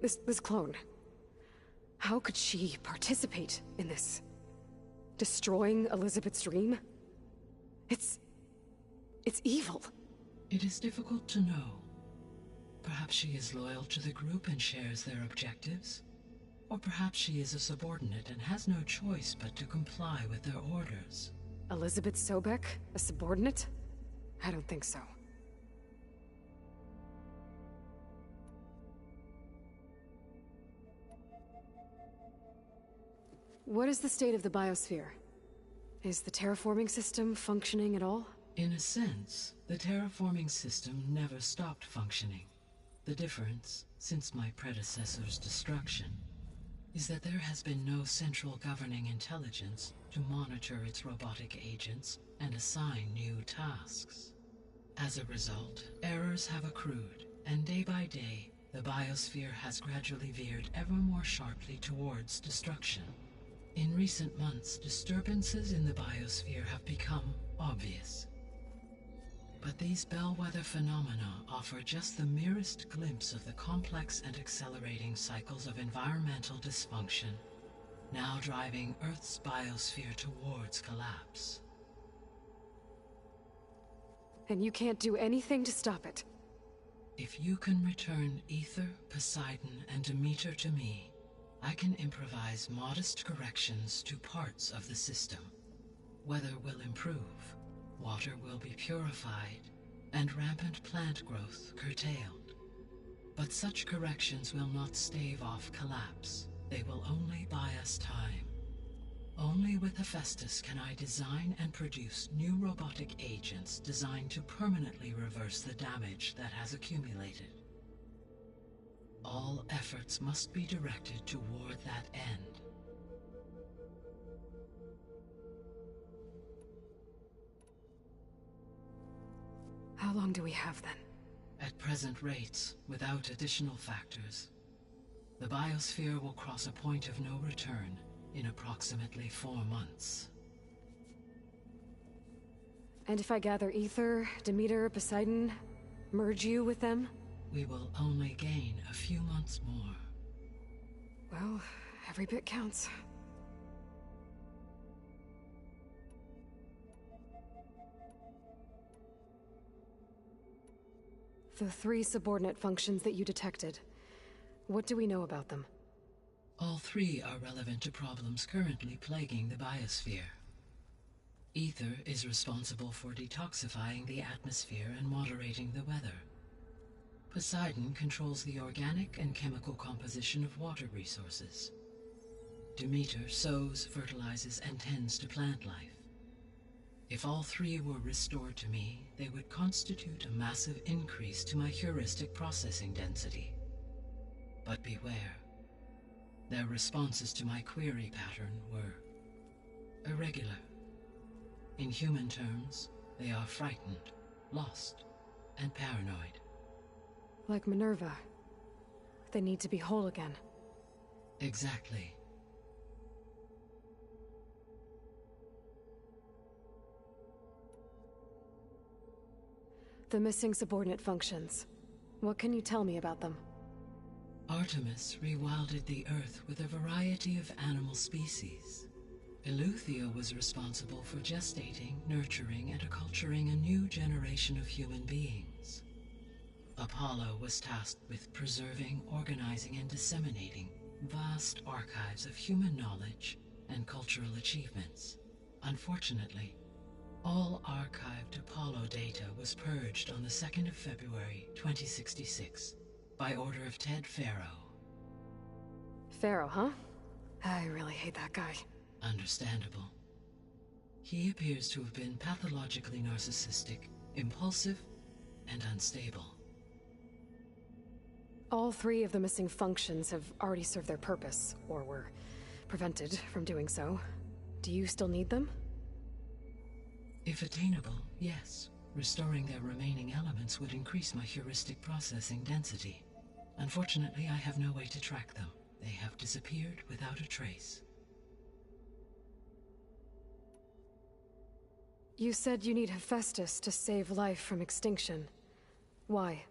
This clone... How could she participate in this? Destroying Elizabeth's dream? It's evil. It is difficult to know. Perhaps she is loyal to the group and shares their objectives. Or perhaps she is a subordinate and has no choice but to comply with their orders. Elizabeth Sobek? A subordinate? I don't think so. What is the state of the biosphere? Is the terraforming system functioning at all? In a sense, the terraforming system never stopped functioning. The difference, since my predecessor's destruction, is that there has been no central governing intelligence to monitor its robotic agents and assign new tasks. As a result, errors have accrued, and day by day, the biosphere has gradually veered ever more sharply towards destruction. In recent months, disturbances in the biosphere have become obvious. But these bellwether phenomena offer just the merest glimpse of the complex and accelerating cycles of environmental dysfunction, now driving Earth's biosphere towards collapse. And you can't do anything to stop it. If you can return Ether, Poseidon, and Demeter to me, I can improvise modest corrections to parts of the system. Weather will improve, water will be purified, and rampant plant growth curtailed. But such corrections will not stave off collapse. They will only buy us time. Only with Hephaestus can I design and produce new robotic agents designed to permanently reverse the damage that has accumulated. All efforts must be directed toward that end. How long do we have then? At present rates, without additional factors, the biosphere will cross a point of no return in approximately 4 months. And if I gather Ether, Demeter, Poseidon, merge you with them? We will only gain a few months more. Well, every bit counts. The 3 subordinate functions that you detected, what do we know about them? All 3 are relevant to problems currently plaguing the biosphere. Ether is responsible for detoxifying the atmosphere and moderating the weather. Poseidon controls the organic and chemical composition of water resources. Demeter sows, fertilizes, and tends to plant life. If all 3 were restored to me, they would constitute a massive increase to my heuristic processing density. But beware. Their responses to my query pattern were irregular. In human terms, they are frightened, lost, and paranoid. Like Minerva. They need to be whole again. Exactly. The missing subordinate functions. What can you tell me about them? Artemis rewilded the Earth with a variety of animal species. Eleuthia was responsible for gestating, nurturing, and acculturating a new generation of human beings. Apollo was tasked with preserving, organizing, and disseminating vast archives of human knowledge and cultural achievements. Unfortunately, all archived Apollo data was purged on the 2nd of February, 2066, by order of Ted Faro. Pharaoh, huh? I really hate that guy. Understandable. He appears to have been pathologically narcissistic, impulsive, and unstable. All 3 of the missing functions have already served their purpose, or were prevented from doing so. Do you still need them? If attainable, yes. Restoring their remaining elements would increase my heuristic processing density. Unfortunately, I have no way to track them. They have disappeared without a trace. You said you need Hephaestus to save life from extinction. Why?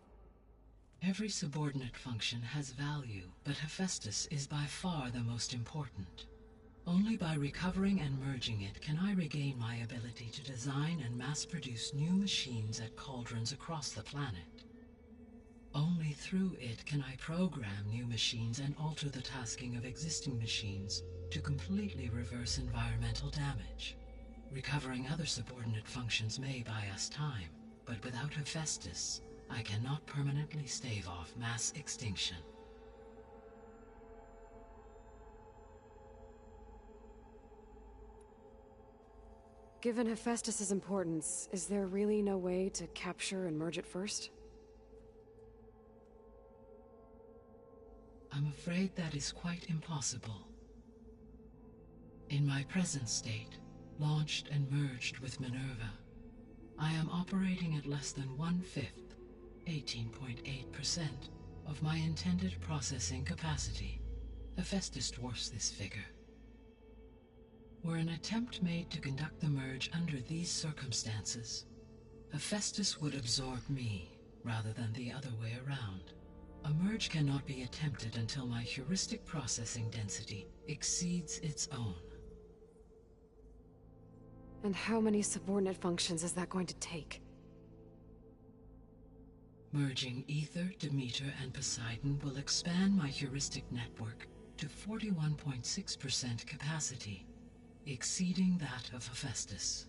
Every subordinate function has value, but Hephaestus is by far the most important. Only by recovering and merging it can I regain my ability to design and mass-produce new machines at cauldrons across the planet. Only through it can I program new machines and alter the tasking of existing machines to completely reverse environmental damage. Recovering other subordinate functions may buy us time, but without Hephaestus, I cannot permanently stave off mass extinction. Given Hephaestus' importance, is there really no way to capture and merge it first? I'm afraid that is quite impossible. In my present state, launched and merged with Minerva, I am operating at less than 1/5, 18.8%, of my intended processing capacity. Hephaestus dwarfs this figure. Were an attempt made to conduct the merge under these circumstances, Hephaestus would absorb me, rather than the other way around. A merge cannot be attempted until my heuristic processing density exceeds its own. And how many subordinate functions is that going to take? Merging Ether, Demeter, and Poseidon will expand my heuristic network to 41.6% capacity, exceeding that of Hephaestus.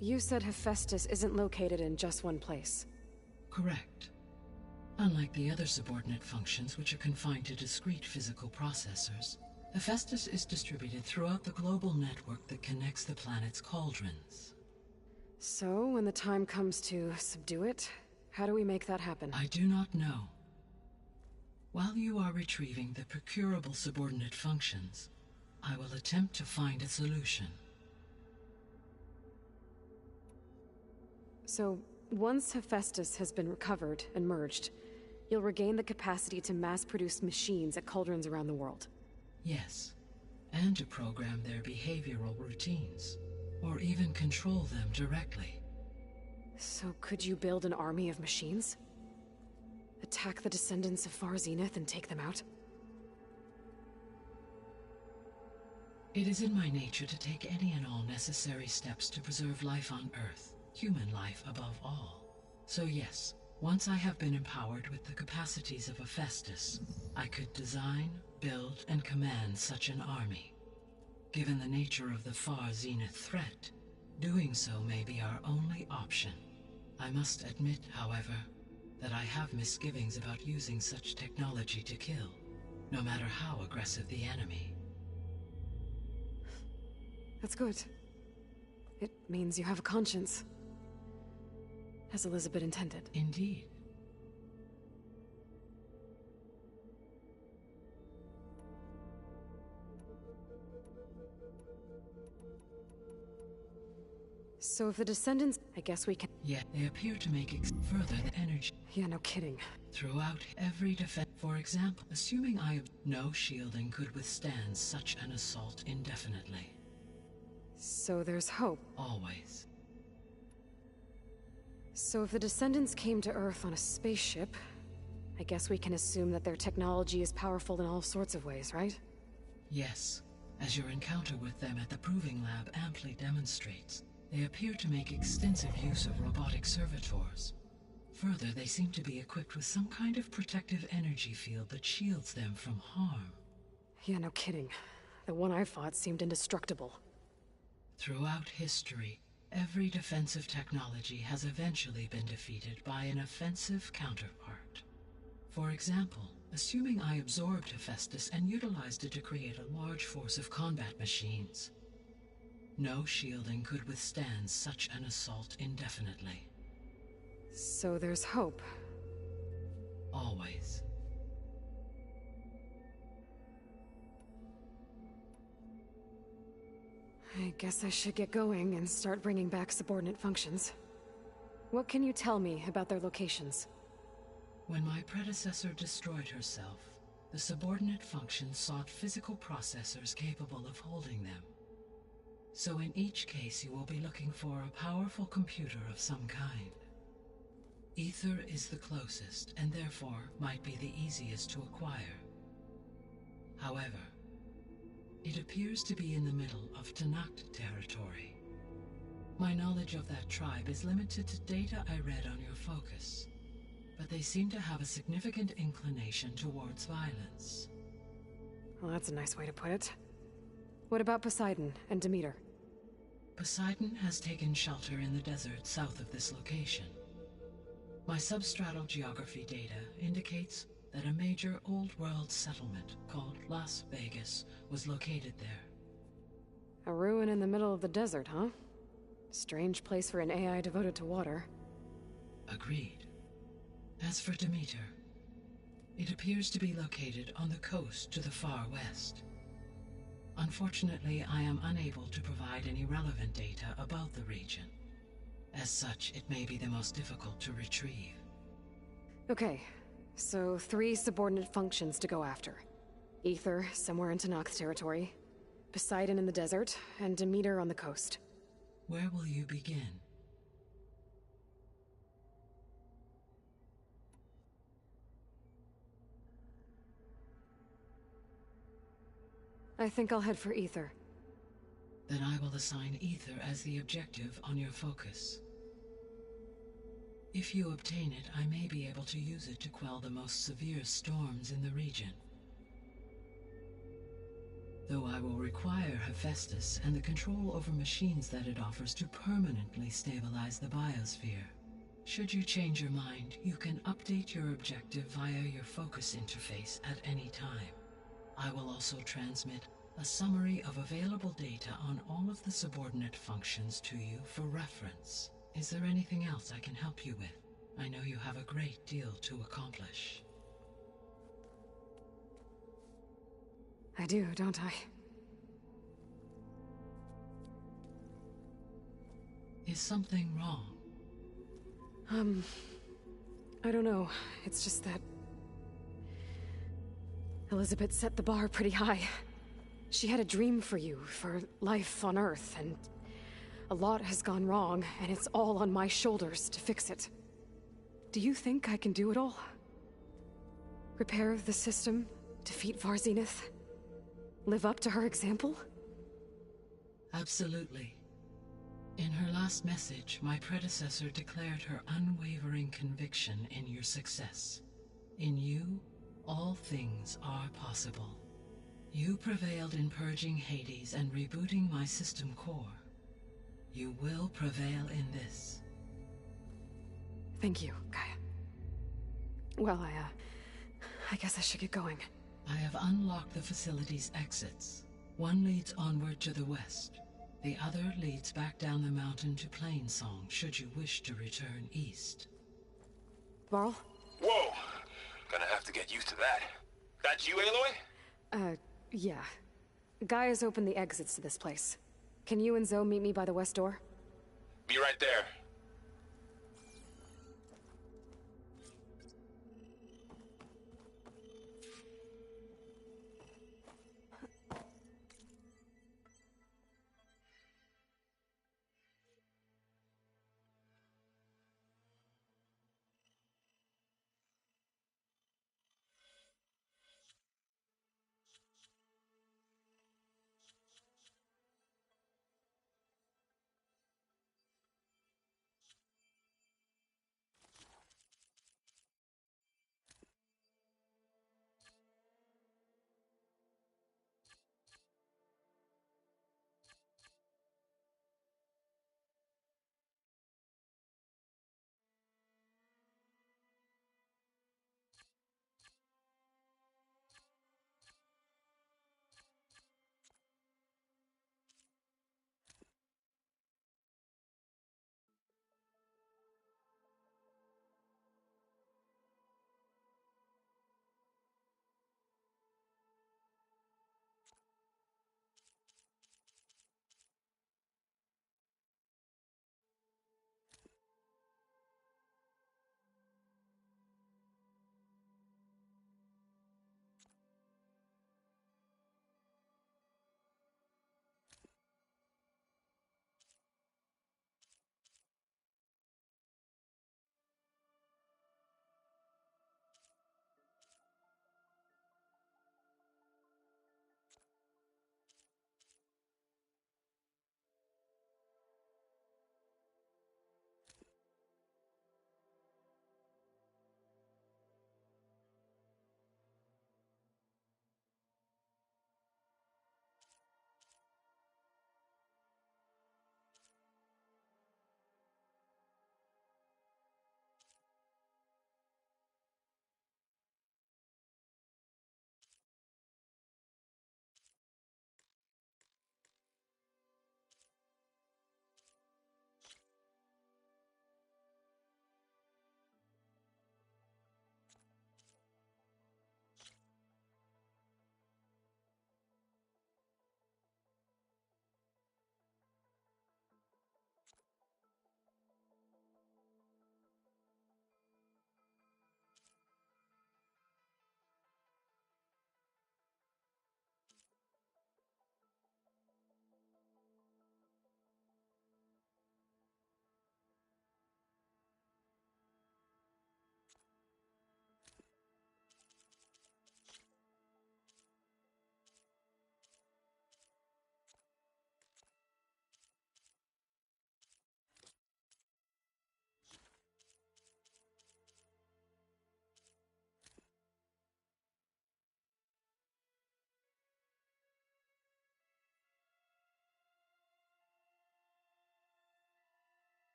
You said Hephaestus isn't located in just one place. Correct. Unlike the other subordinate functions, which are confined to discrete physical processors, Hephaestus is distributed throughout the global network that connects the planet's cauldrons. So, when the time comes to subdue it, how do we make that happen? I do not know. While you are retrieving the procurable subordinate functions, I will attempt to find a solution. So, once Hephaestus has been recovered and merged, you'll regain the capacity to mass-produce machines at cauldrons around the world. Yes, and to program their behavioral routines, or even control them directly. So could you build an army of machines? Attack the descendants of Far Zenith and take them out? It is in my nature to take any and all necessary steps to preserve life on Earth, human life above all. So yes, once I have been empowered with the capacities of Hephaestus, I could design, build, and command such an army. Given the nature of the Far Zenith threat, doing so may be our only option. I must admit, however, that I have misgivings about using such technology to kill, no matter how aggressive the enemy. That's good. It means you have a conscience. As Elizabeth intended. Indeed. So if the descendants... I guess we can... Yet they appear to make further the energy. Yeah, no kidding. Throughout every defense. For example, assuming no shielding could withstand such an assault indefinitely. So there's hope. Always. So if the descendants came to Earth on a spaceship, I guess we can assume that their technology is powerful in all sorts of ways, right? Yes, as your encounter with them at the Proving Lab amply demonstrates. They appear to make extensive use of robotic servitors. Further, they seem to be equipped with some kind of protective energy field that shields them from harm. Yeah, no kidding. The one I fought seemed indestructible. Throughout history, every defensive technology has eventually been defeated by an offensive counterpart. For example, assuming I absorbed Hephaestus and utilized it to create a large force of combat machines. No shielding could withstand such an assault indefinitely. So there's hope. Always. I guess I should get going and start bringing back subordinate functions. What can you tell me about their locations? When my predecessor destroyed herself, the subordinate functions sought physical processors capable of holding them. So in each case you will be looking for a powerful computer of some kind. Ether is the closest, and therefore might be the easiest to acquire. However, it appears to be in the middle of Tanakh territory. My knowledge of that tribe is limited to data I read on your focus, but they seem to have a significant inclination towards violence. Well, that's a nice way to put it. What about Poseidon and Demeter? Poseidon has taken shelter in the desert south of this location. My substratal geography data indicates that a major old-world settlement called Las Vegas was located there. A ruin in the middle of the desert, huh? Strange place for an AI devoted to water. Agreed. As for Demeter, it appears to be located on the coast to the far west. Unfortunately, I am unable to provide any relevant data about the region. As such, it may be the most difficult to retrieve. Okay, so 3 subordinate functions to go after. Ether, somewhere in Tanakh territory. Poseidon in the desert, and Demeter on the coast. Where will you begin? I think I'll head for Ether. Then I will assign Ether as the objective on your focus. If you obtain it, I may be able to use it to quell the most severe storms in the region. Though I will require Hephaestus and the control over machines that it offers to permanently stabilize the biosphere. Should you change your mind, you can update your objective via your focus interface at any time. I will also transmit a summary of available data on all of the subordinate functions to you for reference. Is there anything else I can help you with? I know you have a great deal to accomplish. I do, don't I? Is something wrong? I don't know. It's just that Elizabeth set the bar pretty high. She had a dream for you, for life on Earth, and a lot has gone wrong, and it's all on my shoulders to fix it. Do you think I can do it all? Repair the system, defeat Varzenith, live up to her example? Absolutely. In her last message, my predecessor declared her unwavering conviction in your success. In you, all things are possible. You prevailed in purging Hades and rebooting my system core. You will prevail in this. Thank you, Gaia. Well, I guess I should get going. I have unlocked the facility's exits. One leads onward to the west. The other leads back down the mountain to Plainsong, should you wish to return east. Varl? Whoa! Gonna have to get used to that. That you, Aloy? Yeah. Gaia's opened the exits to this place. Can you and Zoe meet me by the west door? Be right there.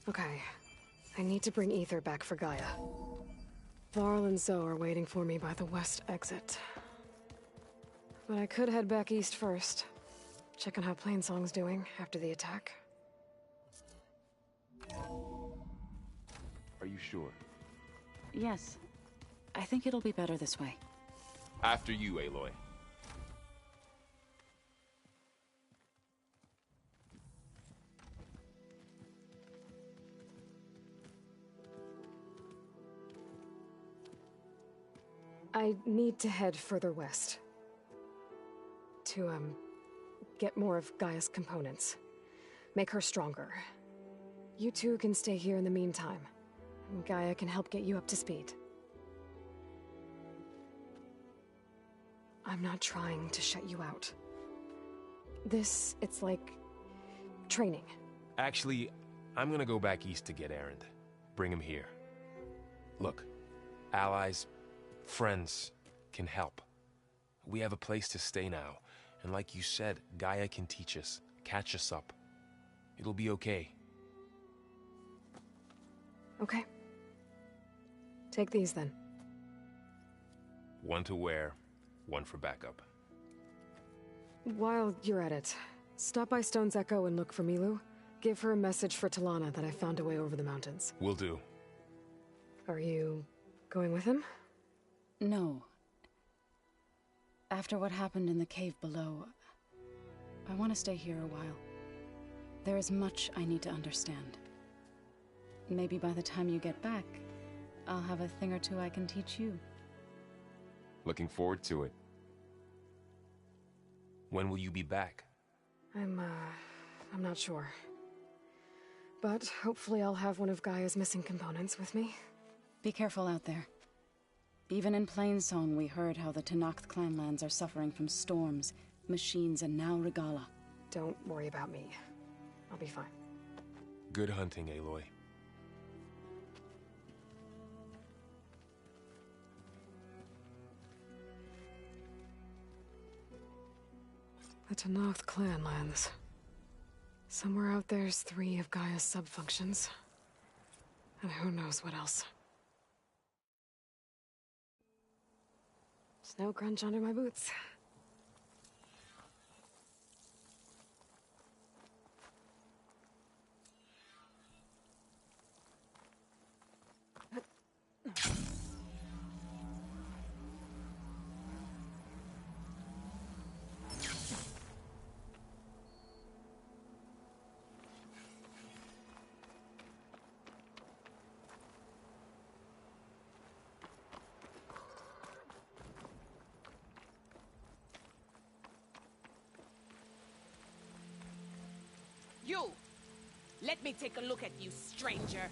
Okay. I need to bring Ether back for Gaia. Varl and Zoe are waiting for me by the west exit. But I could head back east first. Check on how Plainsong's doing after the attack. Are you sure? Yes. I think it'll be better this way. After you, Aloy. I need to head further west. To, get more of Gaia's components. Make her stronger. You two can stay here in the meantime. And Gaia can help get you up to speed. I'm not trying to shut you out. It's like... training. Actually, I'm gonna go back east to get Erend. Bring him here. Look, allies, friends can help. We have a place to stay now, and like you said, Gaia can teach us, catch us up. It'll be okay. Okay. Take these then. One to wear, one for backup. While you're at it, stop by Stone's Echo and look for Milu. Give her a message for Talana that I found a way over the mountains. Will do. Are you going with him? No. After what happened in the cave below, I want to stay here a while. There is much I need to understand. Maybe by the time you get back, I'll have a thing or two I can teach you. Looking forward to it. When will you be back? I'm not sure. But hopefully I'll have one of Gaia's missing components with me. Be careful out there. Even in Plainsong, we heard how the Tenakth clanlands are suffering from storms, machines, and now Regala. Don't worry about me. I'll be fine. Good hunting, Aloy. The Tenakth clanlands. Somewhere out there's 3 of Gaia's subfunctions. And who knows what else. Snow crunch under my boots. You! Let me take a look at you, stranger.